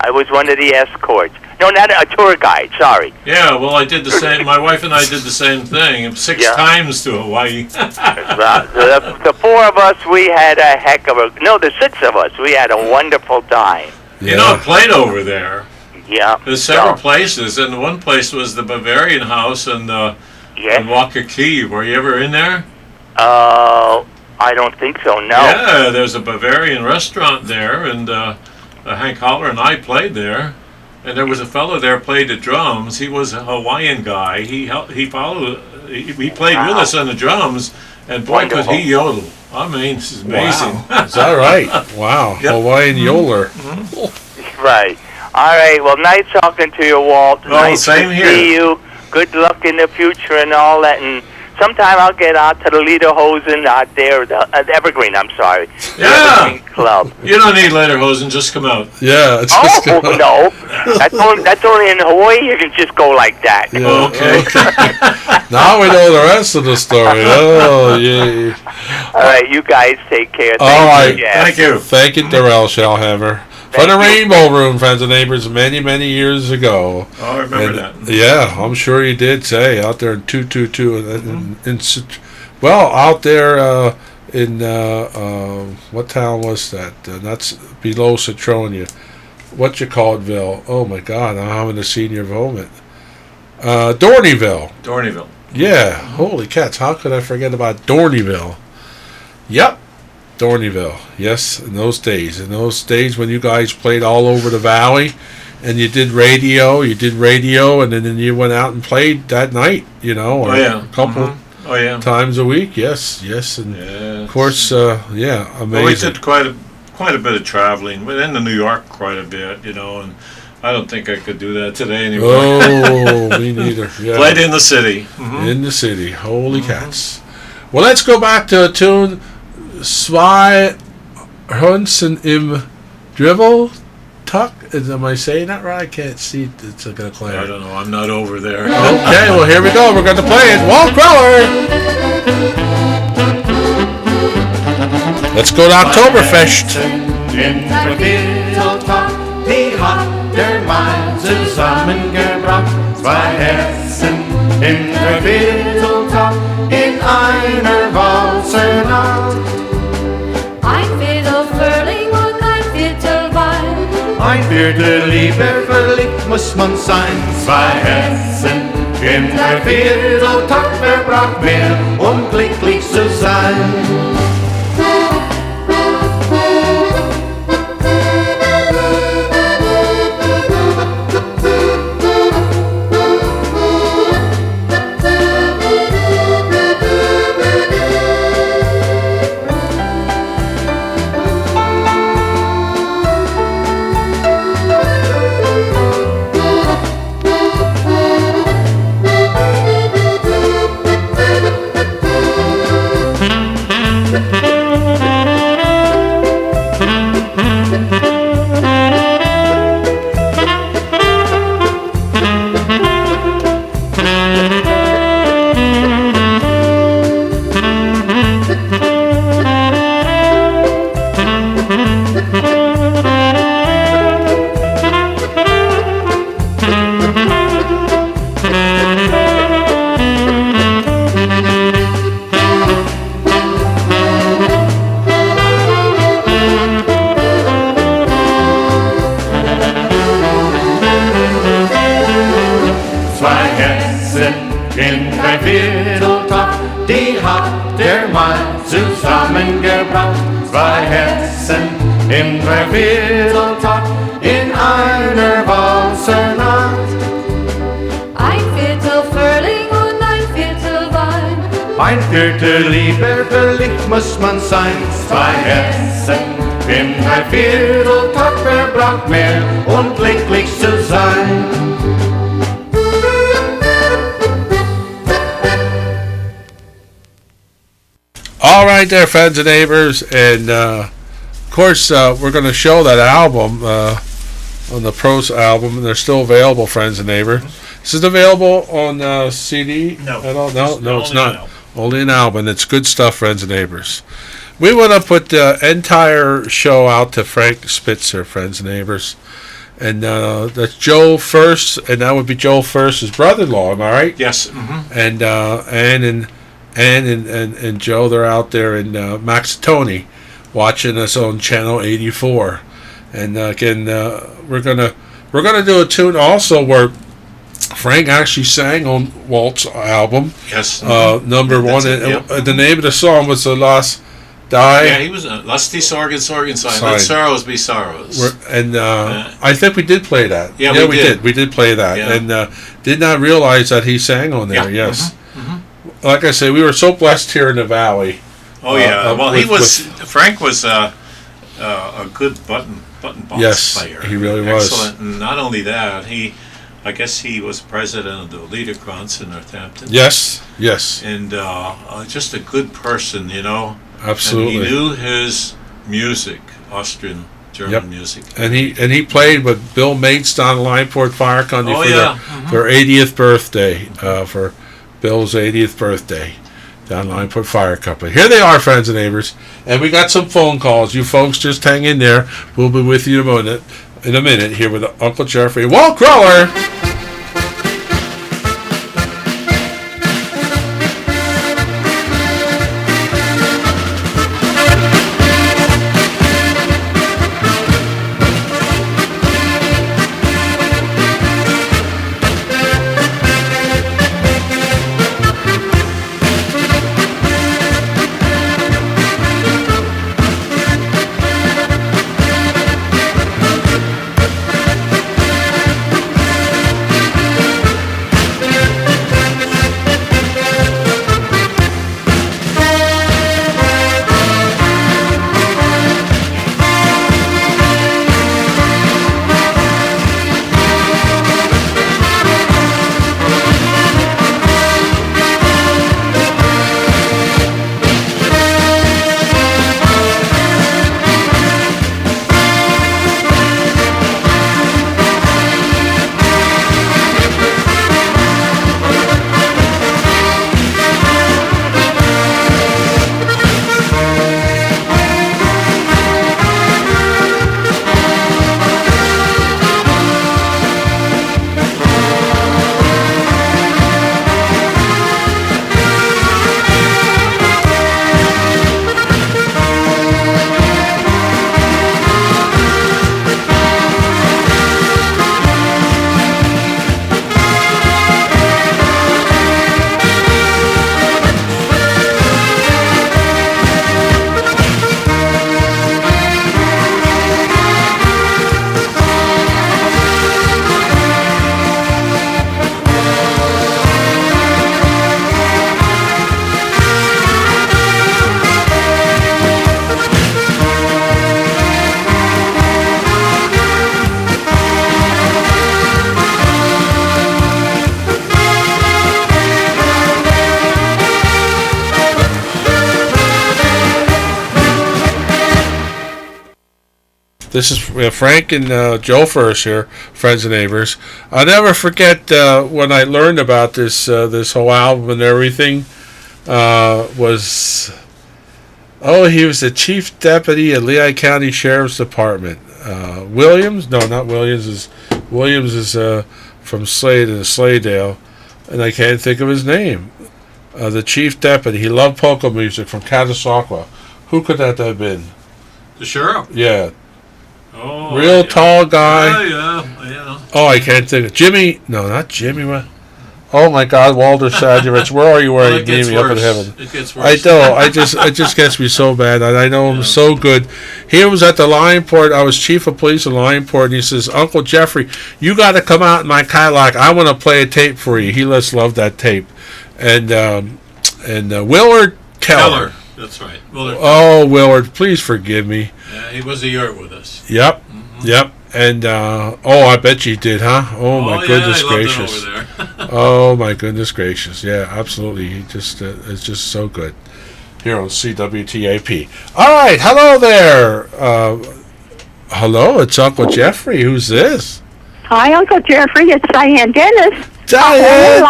I was one of the escorts. No, not a tour guide, sorry. Yeah, well, I did the same. My wife and I did the same thing. 6 times to Hawaii. The four of us, we had a heck of a... No, the six of us, we had a wonderful time. You know, I played over there. Yeah. There's several places, and one place was the Bavarian House in Waikiki. Were you ever in there? I don't think so, no. Yeah, there's a Bavarian restaurant there, and Hank Holler and I played there. And there was a fellow there played the drums. He was a Hawaiian guy. He played with us on the drums, and boy, could he yodel. I mean, this is amazing. Wow. Is that right? Wow. Yep. Hawaiian yodeler. Right. All right, well, nice talking to you, Walt. Oh, nice same to here. see you. Good luck in the future and all that, and sometime I'll get out to the Lederhosen out there, the Evergreen, I'm sorry. Yeah. Evergreen Club. You don't need Lederhosen, just come out. Yeah. It's Oh, just no. That's only in Hawaii you can just go like that. Yeah, okay. Now we know the rest of the story. Oh, yeah. All right, you guys take care. All right. Thank you. Thank you, Darrell Shellhammer. For the Rainbow Room, friends and neighbors, many, many years ago. Oh, I remember that. Yeah, I'm sure you did say out there in 222. Well, out there in, what town was that? That's below Citronia. What you call it, Ville? Oh, my God, I'm having a senior moment. Dorneyville. Dorneyville. Yeah, holy cats, how could I forget about Dorneyville? Yep, Dorneyville. Yes, in those days when you guys played all over the valley, and you did radio, and then you went out and played that night, or a couple times a week. Yes, and of course, amazing. Well, we did quite a bit of traveling. We're into New York quite a bit, and I don't think I could do that today anymore. Oh, me neither. Yeah. Played in the city. In the city. Holy cats. Well, let's go back to a tune. Zwei Hunsen im Drivel Tuck. Am I saying that right? I can't see. It's going to clear. I don't know. I'm not over there. Okay, well, here we go. We're going to play it. Walt Groller. Let's go to October Fest. Die hat der Mann zusammengebracht, 2 Hessen im Vierteltag in einer Walzernacht. Ein Viertel Frühling und ein Viertel Wein. Ein Viertel Liebe verliebt muss man sein, 2 Hessen im Vierteltag, wer braucht mehr, um glücklich zu sein? Viertel Liebe verliebt muss man sein, 2 Hessen im Vierteltag, wer braucht mehr, um glücklich zu sein? All right there, friends and neighbors, and of course we're going to show that album on the Pros album, and they're still available, friends and neighbors. Is it available on CD at all? No, it's not. Only an album. It's good stuff, friends and neighbors. We want to put the entire show out to Frank Spitzer, friends and neighbors. And that's Joe First, and that would be Joe First's brother-in-law, am I right? Yes. And Ann and Joe, they're out there in Maxitoni watching us on Channel 84. And again, we're gonna do a tune also where Frank actually sang on Walt's album. Yes. Number one. The name of the song was The Lost Die. Yeah, he was Lass die Sorgen Sorgen sein. Let sorrows be sorrows. I think we did play that. Yeah, we did. We did play that. Yeah. And did not realize that he sang on there. Yeah. Yes. Like I say, we were so blessed here in the Valley. Oh, yeah. Well, Frank was a good button box player. He really was. Excellent. And not only that, I guess he was president of the Liederkranz in Northampton. Yes. And just a good person, Absolutely. And he knew his music, Austrian, German music. And he played with Bill Mates down Lineport Fire Company for their 80th birthday, for Bill's 80th birthday down Lineport Fire Company. Here they are, friends and neighbors. And we got some phone calls. You folks just hang in there. We'll be with you in a minute here with Uncle Jeffrey. Walt Groller! This is Frank and Joe first here, friends and neighbors. I'll never forget when I learned about this whole album and everything. He was the chief deputy at Lehigh County Sheriff's Department. Williams? No, not Williams. Williams is from Slade and Slaydale, and I can't think of his name. The chief deputy. He loved polka music from Catasauqua. Who could that have been? The sheriff? Yeah. Oh, Real tall guy. Yeah. Oh, I can't think of Jimmy. No, not Jimmy. What? Oh my God, Walter Sadovich, where are you? Where are you? Meet me up in heaven. It gets worse. I know. It just gets me so bad. I know him so good. He was at the Lionport. I was chief of police in Lionport, and he says, "Uncle Jeffrey, you got to come out in my Cadillac. I want to play a tape for you." He just loved that tape. And Willard Keller. That's right. Willard. Oh, Willard, please forgive me. Yeah, he was a year with us. Yep. Yep. And I bet you did, huh? Oh my goodness gracious! Over there. Oh my goodness gracious! Yeah, absolutely. He just it's just so good. Here on CWTAP. All right, hello there. Hello, it's Uncle Jeffrey. Who's this? Hi, Uncle Jeffrey. It's Diane Dennis. Diane.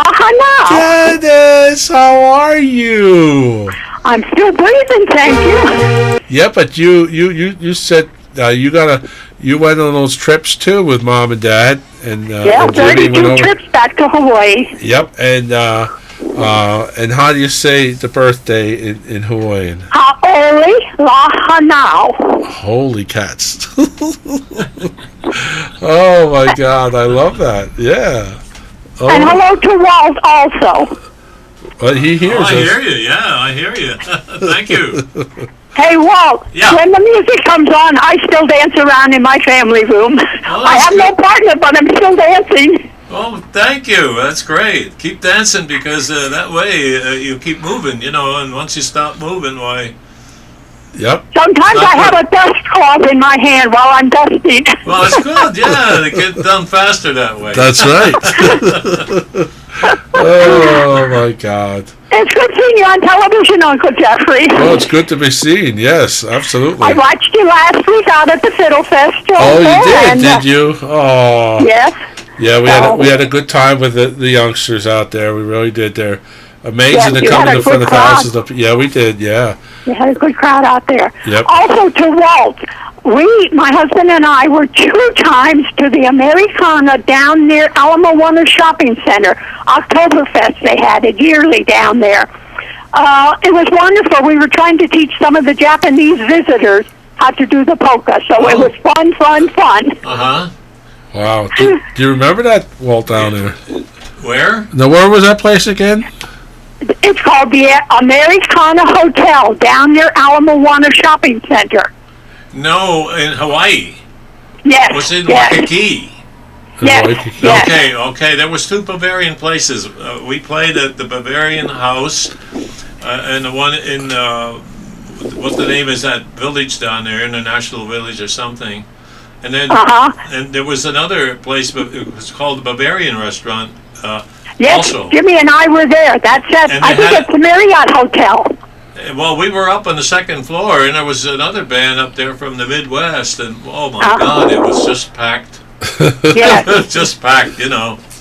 Dennis, how are you? I'm still breathing, thank you. Yeah, but you said you went on those trips too with Mom and Dad, and yeah, and Jimmy 32 trips back to Hawaii. Yep, and how do you say the birthday in Hawaiian? Ha'oli lahanau. Holy cats! Oh my God, I love that. Yeah. Oh. And hello to Walt also. Well, he hears us. I hear you. Yeah, I hear you. Thank you. Hey, Walt, when the music comes on, I still dance around in my family room. I have no partner, but I'm still dancing. Oh, thank you. That's great. Keep dancing because that way you keep moving, and once you stop moving, why... Yep. Sometimes I have a dust cloth in my hand while I'm dusting. Well, it's good, yeah. They get done faster that way. That's right. Oh, my God. It's good seeing you on television, Uncle Jeffrey. Well, it's good to be seen. Yes, absolutely. I watched you last week out at the Fiddle Fest. Oh, you did you? Oh. Yes. Yeah, we had a good time with the youngsters out there. We really did. They're amazing to come in front of thousands of people. Yeah, we did, yeah. We had a good crowd out there. Yep. Also to Walt, my husband and I were 2 times to the Americana down near Alamo Shopping Center. October Fest, they had it yearly down there. It was wonderful. We were trying to teach some of the Japanese visitors how to do the polka, so it was fun. Uh-huh. Wow. Do you remember that, Walt, down there? Where? Now, where was that place again? It's called the Americana Hotel down near Alamo Shopping Center. No, in Hawaii. Yes. Was it Waikiki? Yes. Okay. There was 2 Bavarian places. We played at the Bavarian House, and the one in what the name is that village down there, International Village or something. And then and there was another place, but it was called the Bavarian Restaurant. Yes, also. Jimmy and I were there. That's it. I think it's the Marriott Hotel. Well, we were up on the 2nd floor, and there was another band up there from the Midwest, and oh my God, it was just packed. Yes. Just packed,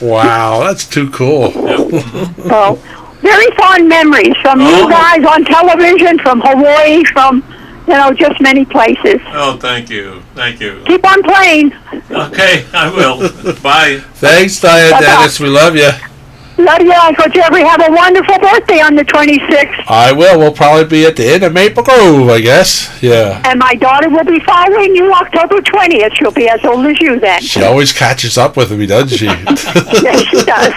Wow, that's too cool. So, very fond memories from you guys on television, from Hawaii, from, just many places. Oh, thank you. Thank you. Keep on playing. Okay, I will. Bye. Thanks, Diane Dennis. We love you. Love you, Uncle Jeffrey. Have a wonderful birthday on the 26th. I will. We'll probably be at the Inn of Maple Grove, I guess. Yeah. And my daughter will be following you October 20th. She'll be as old as you then. She always catches up with me, doesn't she? Yes, she does.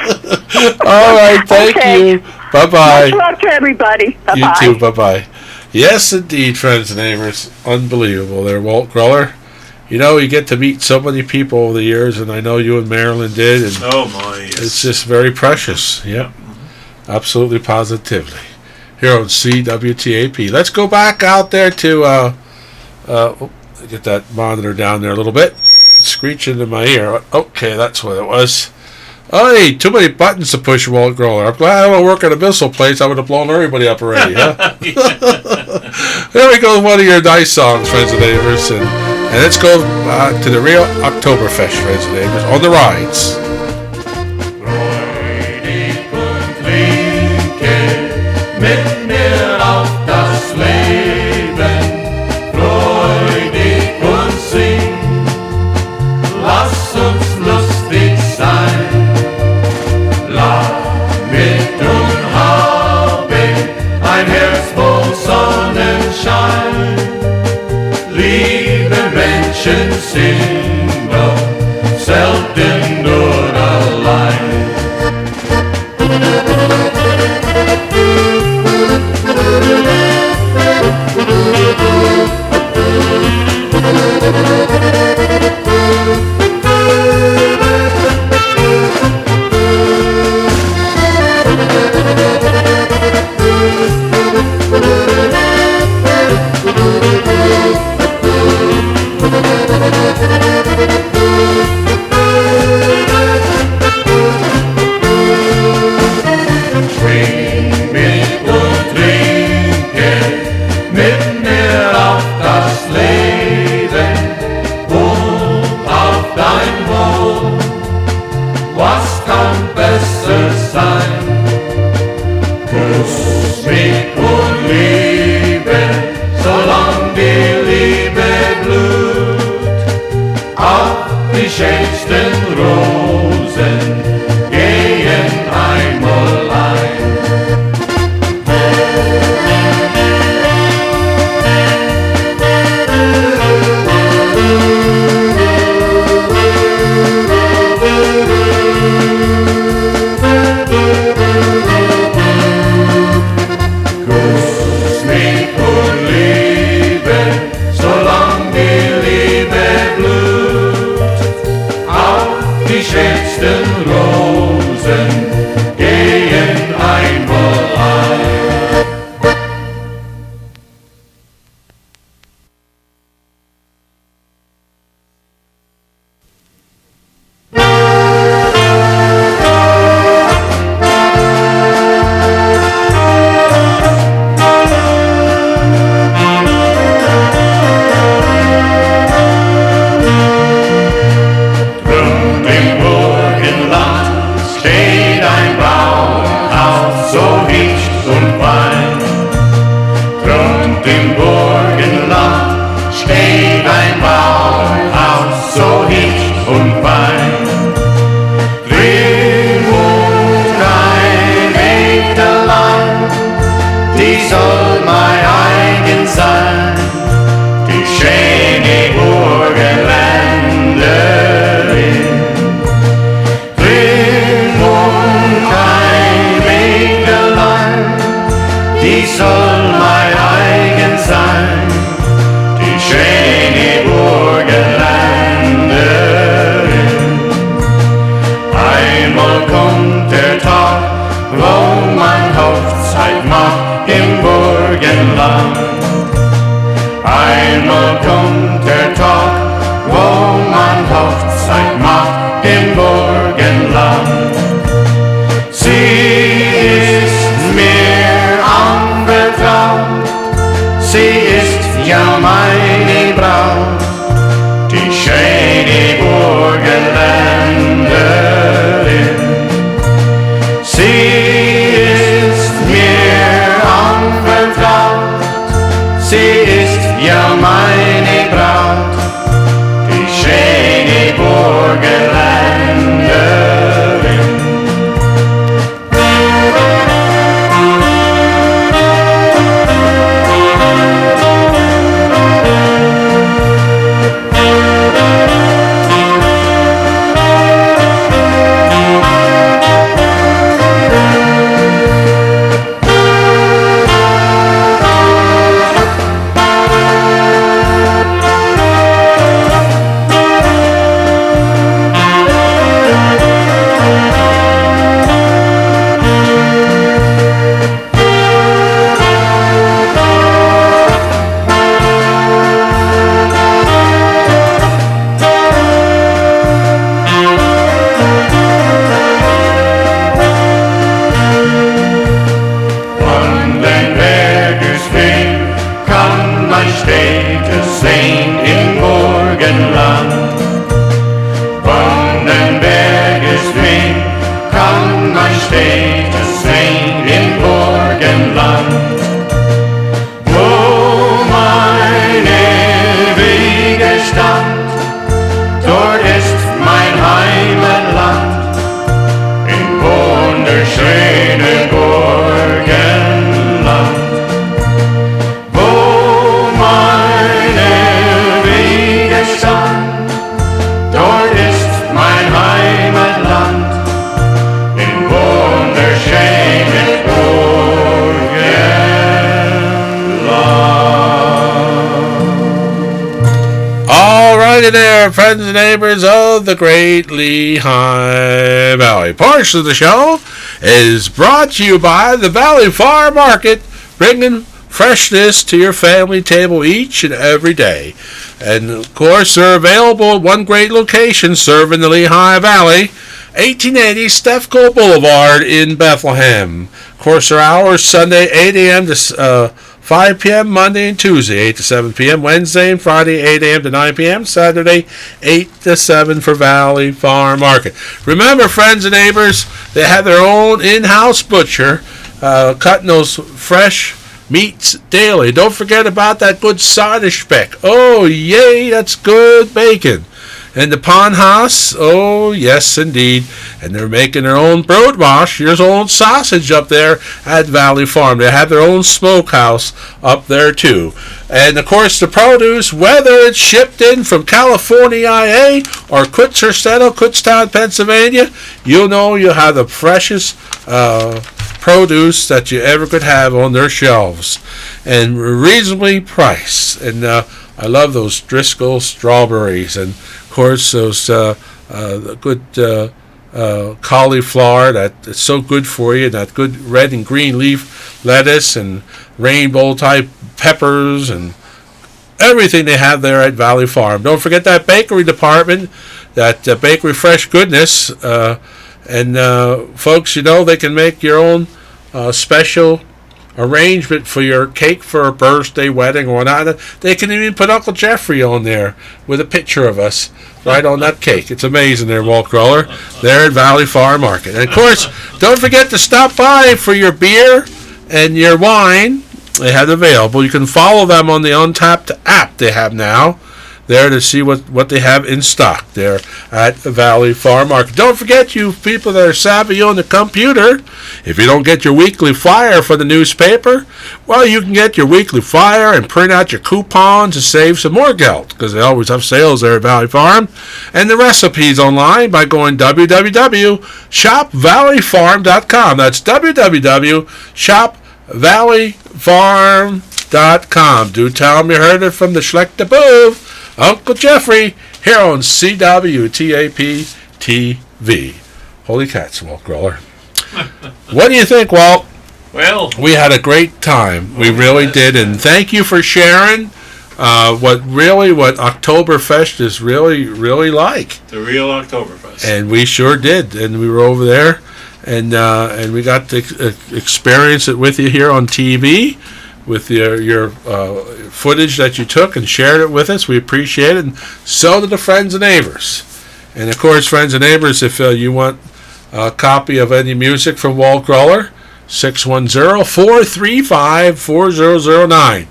All right. Thank you. Bye-bye. Much love to everybody. Bye-bye. You too. Bye-bye. Yes, indeed, friends and neighbors. Unbelievable there, Walt Groller. You get to meet so many people over the years, and I know you and Marilyn did. And oh, my. Yes. It's just very precious. Yep. Absolutely, positively. Here on CWTAP. Let's go back out there to get that monitor down there a little bit. Screeching in my ear. Okay, that's what it was. Oh, hey, too many buttons to push, Walt Groller. I'm glad I don't work at a missile place. I would have blown everybody up already, huh? There we go, one of your nice songs, friends and neighbors. And And let's go to the real October Fest, friends and neighbors, on the rides. Mitten auf das Leben, freudig und sing, lass uns lustig sein, lach mit und habe ein Herz voll Sonnenschein, liebe Menschen sind doch selten nur allein. die soll mein eigen sein. there, friends and neighbors of the great Lehigh Valley. Portion of the show is brought to you by the Valley Farm Market, bringing freshness to your family table each and every day. And, of course, they're available at one great location serving the Lehigh Valley, 1880 Stefco Boulevard in Bethlehem. Of course, their hours Sunday 8 a.m. to 5 p.m. Monday and Tuesday, 8 to 7 p.m. Wednesday and Friday, 8 a.m. to 9 p.m. Saturday, 8 to 7 for Valley Farm Market. Remember, friends and neighbors, they have their own in-house butcher cutting those fresh meats daily. Don't forget about that good sausage speck. Oh, yay, that's good bacon. And the Pond House, oh, yes, indeed. And they're making their own broodwash, your own sausage up there at Valley Farm. They have their own smokehouse up there, too. And, of course, the produce, whether it's shipped in from California, IA, or Kutztown, Pennsylvania, you'll know you'll have the freshest produce that you ever could have on their shelves. And reasonably priced. And I love those Driscoll strawberries. And, of course, those good cauliflower that's so good for you, that good red and green leaf lettuce and rainbow type peppers and everything they have there at Valley Farm. Don't forget that bakery department, that bakery fresh goodness. And folks, you know, they can make your own special arrangement for your cake for a birthday, wedding, or whatnot. They can even put Uncle Jeffrey on there with a picture of us right on that cake. It's amazing there, Walt Groller, there at Valley Farm Market. And, of course, don't forget to stop by for your beer and your wine. They have it available. You can follow them on the Untapped app they have now there to see what they have in stock there at Valley Farm Market. Don't forget, you people that are savvy on the computer, if you don't get your weekly flyer for the newspaper, well, you can get your weekly flyer and print out your coupons to save some more geld, because they always have sales there at Valley Farm. And the recipes online by going www.shopvalleyfarm.com. That's www.shopvalleyfarm.com. Do tell them you heard it from the Schlecht above, Uncle Jeffrey, here on CWTAP TV. Holy cats, Walt Groller. What do you think, Walt? Well, we had a great time. We really did, and thank you for sharing what October Fest is really like. The real October Fest. And we sure did, and we were over there, and we got to experience it with you here on TV. With your footage that you took and shared it with us. We appreciate it, and so did the friends and neighbors. And, of course, friends and neighbors, if you want a copy of any music from Walt Groller, 610-435-4009.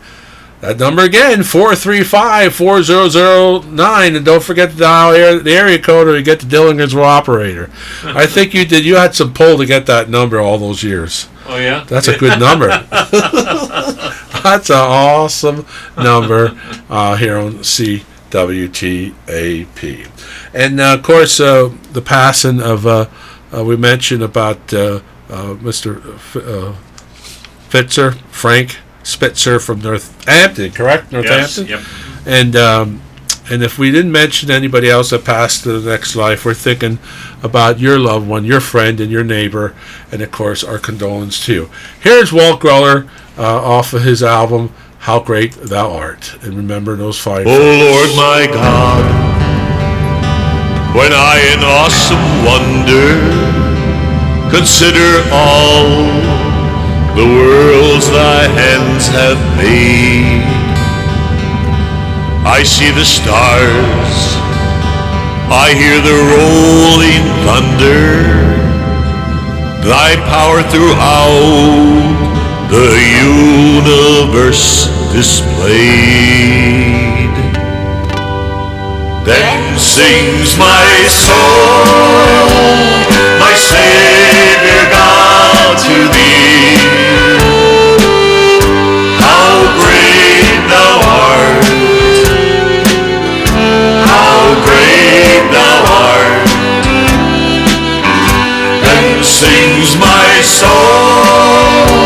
That number again, 435-4009. And don't forget to dial the area code or you get the Dillinger's operator. I think you did. You had some pull to get that number all those years. Oh, yeah? That's a good number. That's an awesome number here on CWTAP. And, of course, the passing of, we mentioned about Mr. Frank Spitzer from Northampton, correct? Northampton? Yes, yep. And if we didn't mention anybody else that passed to the next life, we're thinking about your loved one, your friend, and your neighbor, and, of course, our condolence to you. Here's Walt Groller off of his album, How Great Thou Art. And remember those five. Oh, Lord my God, when I in awesome wonder consider all the worlds thy hands have made, I see the stars, I hear the rolling thunder, thy power throughout the universe displayed. Then sings my soul, my Savior God, to thee. How great thou art, how great thou art. Then sings my soul,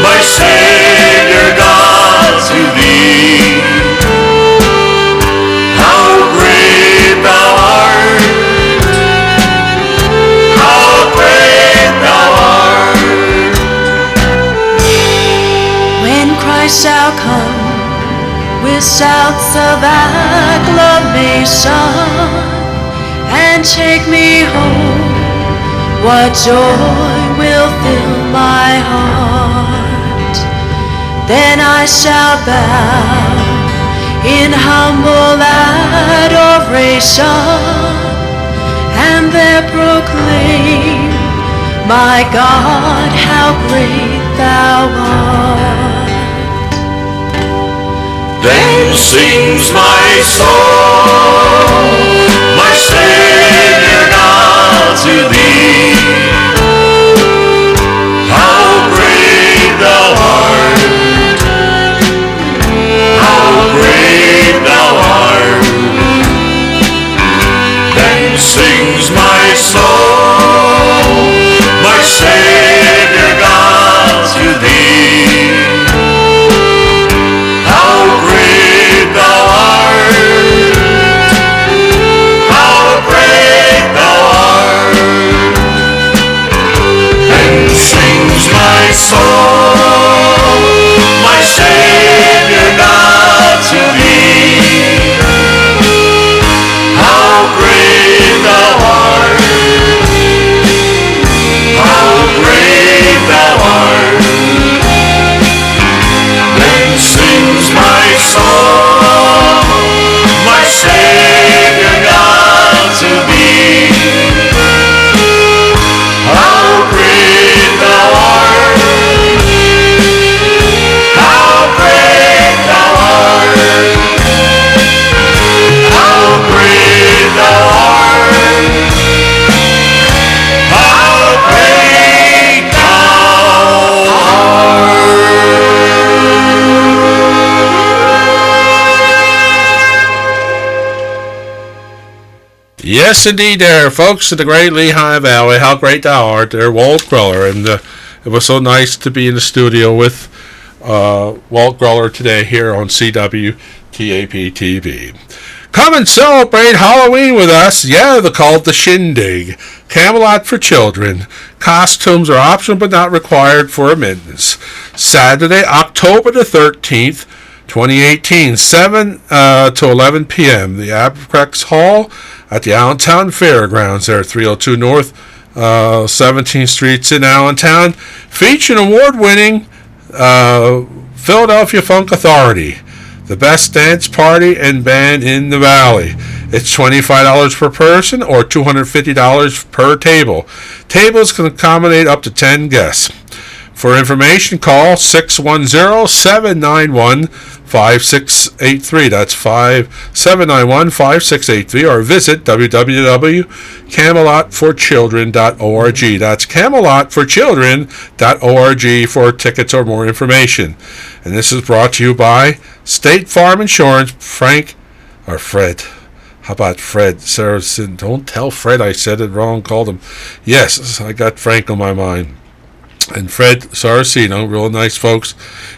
my Savior God, to thee. How great shall come with shouts of acclamation and take me home. What joy will fill my heart? Then I shall bow in humble adoration and there proclaim, my God, how great thou art. Then sings my soul, my Savior God, to thee. How great thou art, how great thou art. Then sings my soul, my Savior God, to thee. How great thou art, how great thou art. And sings my soul, my Savior God, to thee. How great thou art, how great thou art. Then sings my soul, my Savior God, to thee. How great thou art, how great thou art, how great thou art, how great thou art. Yes, indeed, there, folks, in the great Lehigh Valley. How great thou art, there, Walt Groller. And it was so nice to be in the studio with Walt Groller today here on CWTAP TV. Come and celebrate Halloween with us. Yeah, they're called the Shindig. Camelot for children. Costumes are optional but not required for admittance. Saturday, October the 13th, 2018, 7 to 11 p.m. The Abercrombie Hall at the Allentown Fairgrounds there, 302 North 17th Street in Allentown. Featuring award-winning Philadelphia Funk Authority, the best dance party and band in the Valley. It's $25 per person or $250 per table. Tables can accommodate up to 10 guests. For information, call 610-791-5683. That's 791-5683, or visit www.camelotforchildren.org. That's camelotforchildren.org for tickets or more information. And this is brought to you by State Farm Insurance. Fred. How about Fred? Sarah said, don't tell Fred I said it wrong. Called him. Yes, I got Frank on my mind. And Fred Saraceno, real nice folks,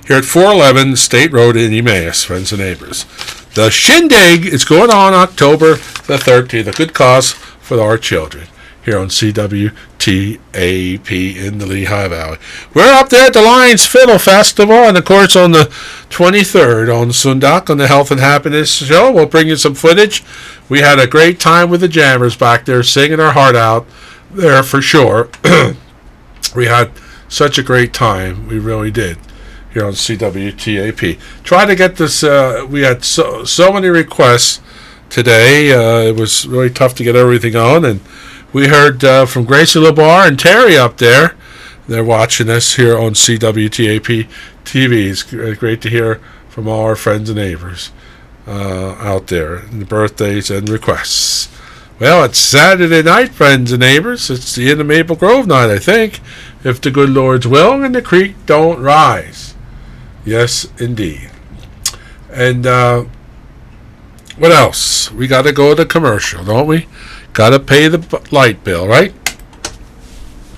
here at 411 State Road in Emmaus, friends and neighbors. The Shindig is going on October the 13th, a good cause for our children, here on CWTAP in the Lehigh Valley. We're up there at the Lions Fiddle Festival, and of course on the 23rd on Sundak on the Health and Happiness Show. We'll bring you some footage. We had a great time with the jammers back there, singing our heart out there for sure. We had such a great time. We really did here on CWTAP. Try to get this. We had so many requests today. It was really tough to get everything on. And we heard from Gracie LeBar and Terry up there. They're watching us here on CWTAP TV. It's great to hear from all our friends and neighbors out there. And the birthdays and requests. Well, it's Saturday night, friends and neighbors. It's the end of Maple Grove night, I think. If the good Lord's will and the creek don't rise. Yes, indeed. And what else? We got to go to commercial, don't we? Got to pay the light bill, right?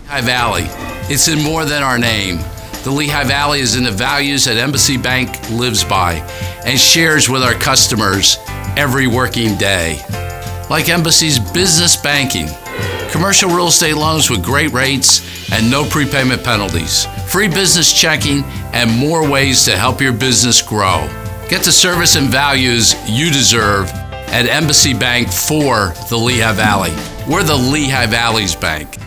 Lehigh Valley. It's in more than our name. The Lehigh Valley is in the values that Embassy Bank lives by and shares with our customers every working day. Like Embassy's business banking, commercial real estate loans with great rates and no prepayment penalties. free business checking, and more ways to help your business grow. Get the service and values you deserve at Embassy Bank for the Lehigh Valley. We're the Lehigh Valley's bank.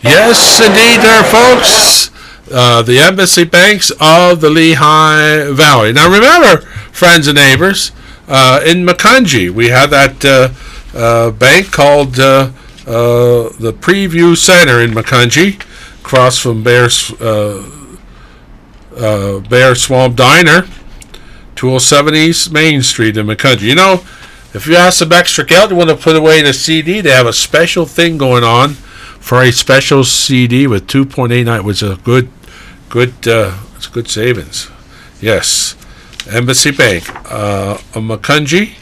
Yes, indeed, there, folks. The Embassy Banks of the Lehigh Valley. Now, remember, friends and neighbors, in Macungie, we have that bank called the Preview Center in Macungie, across from Bear Swamp Diner, 207 East Main Street in Macungie. You know, if you have some extra geld, you want to put away the CD, they have a special thing going on for a special CD with 2.89, which is a it's good savings. Yes, Embassy Bank, Macungie.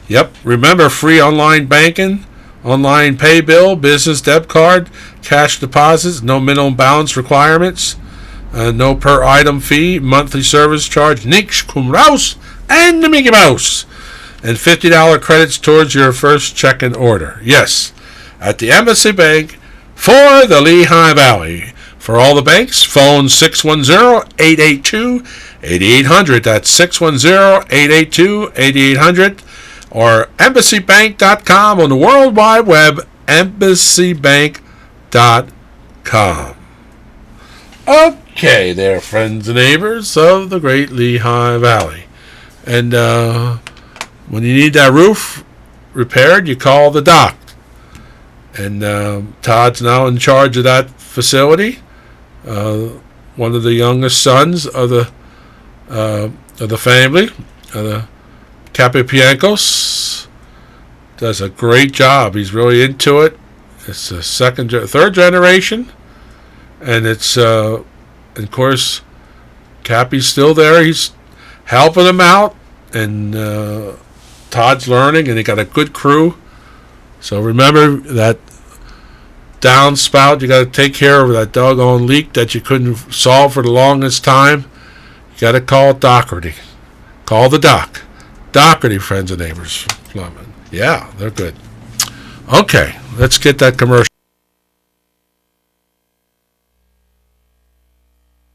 Yep. Remember, free online banking, online pay bill, business debit card, cash deposits, no minimum balance requirements, no per item fee, monthly service charge, nix cum raus, and the Mickey Mouse, and $50 credits towards your first check-in order. Yes, at the Embassy Bank for the Lehigh Valley. For all the banks, phone 610-882-8800. That's 610-882-8800. Or embassybank.com on the World Wide Web, embassybank.com. Okay, there, friends and neighbors of the great Lehigh Valley. And when you need that roof repaired, you call the doc. And Todd's now in charge of that facility. One of the youngest sons of the family, the Capipiancos, does a great job. He's really into it. It's a third generation, and it's of course Cappy's still there. He's helping him out, and Todd's learning, and he got a good crew. So remember that downspout, you got to take care of that doggone leak that you couldn't solve for the longest time. You got to call Doherty. Call the doc. Doherty, friends and neighbors. Yeah, they're good. Okay, let's get that commercial.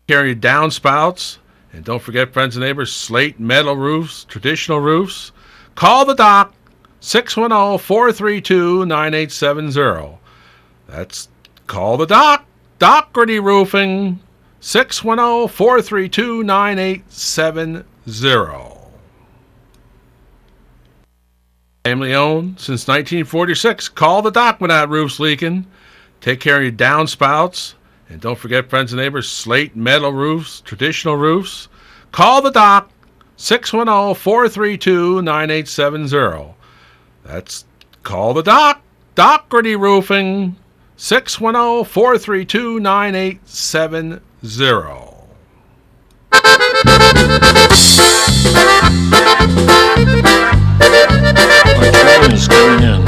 Carry downspouts, and don't forget, friends and neighbors, slate metal roofs, traditional roofs. Call the doc. 610-432-9870. That's call the doc. Doherty Roofing. 610-432-9870. Family owned since 1946. Call the doc when that roof's leaking. Take care of your downspouts. And don't forget, friends and neighbors, slate metal roofs, traditional roofs. Call the doc. 610-432-9870. That's call the doc. Doherty Roofing. 610-432-9870. My train is coming in.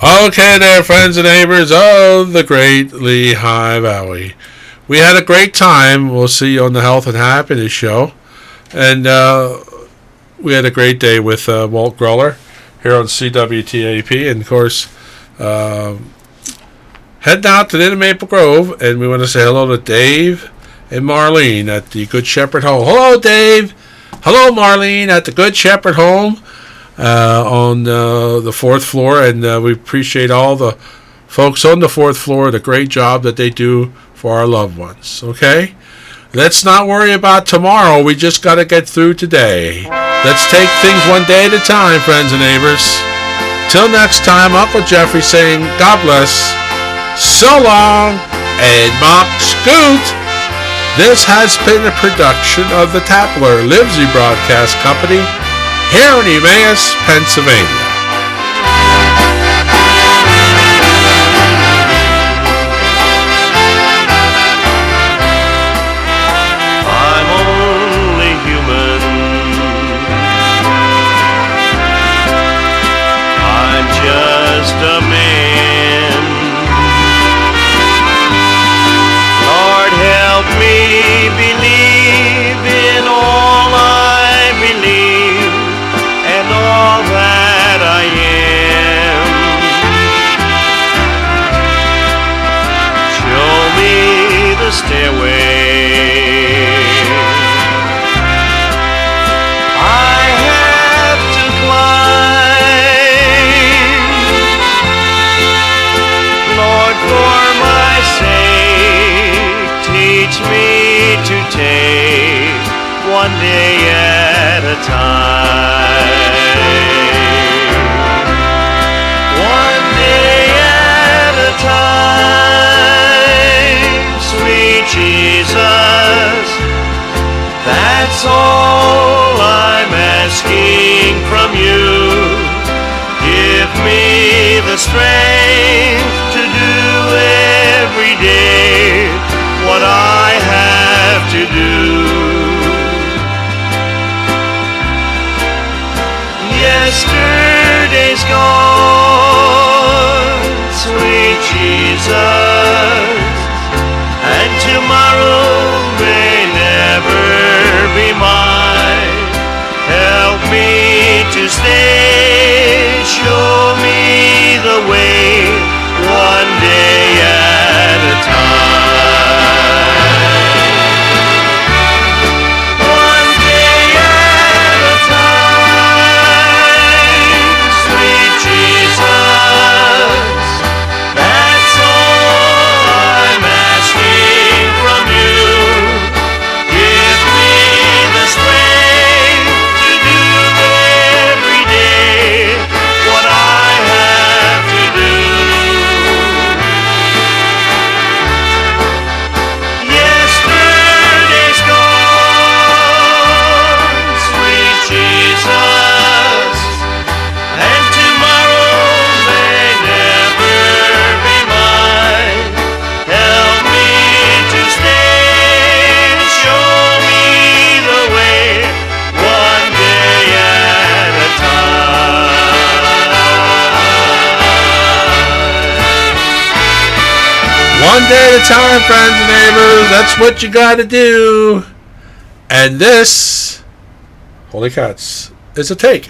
Okay there, friends and neighbors of the great Lehigh Valley. We had a great time. We'll see you on the Health and Happiness Show. And we had a great day with Walt Groller here on CWTAP. And, of course, heading out to the Maple Grove. And we want to say hello to Dave and Marlene at the Good Shepherd Home. Hello, Dave. Hello, Marlene at the Good Shepherd Home. On the 4th floor, and we appreciate all the folks on the 4th floor, the great job that they do for our loved ones. Okay? Let's not worry about tomorrow. We just got to get through today. Let's take things one day at a time, friends and neighbors. Till next time, Uncle Jeffrey saying God bless, so long, and Mock Scoot. This has been a production of the Tapler Livesey Broadcast Company here in Emmaus, Pennsylvania. I'm only human. I'm just a man. Lord, help me believe in all I believe and all that I am. Show me the stairway I have to climb. Lord, for my sake, teach me to take one day at a time. One day at a time, sweet Jesus, that's all I'm asking from you. Give me the strength to do every day what I have to do. Yesterday's gone, sweet Jesus, and tomorrow may never be mine. Help me to stay, show me the way, one day at a time. One day at a time, sweet Jesus, that's all I'm asking from you. Give me the strength to do every day what I have to do. Yesterday's gone, sweet Jesus, and tomorrow may never be mine. Help me to stay, show me the way, one day at a time. One day at a time, friends and neighbors. That's what you got to do. And this, holy cats, is a take.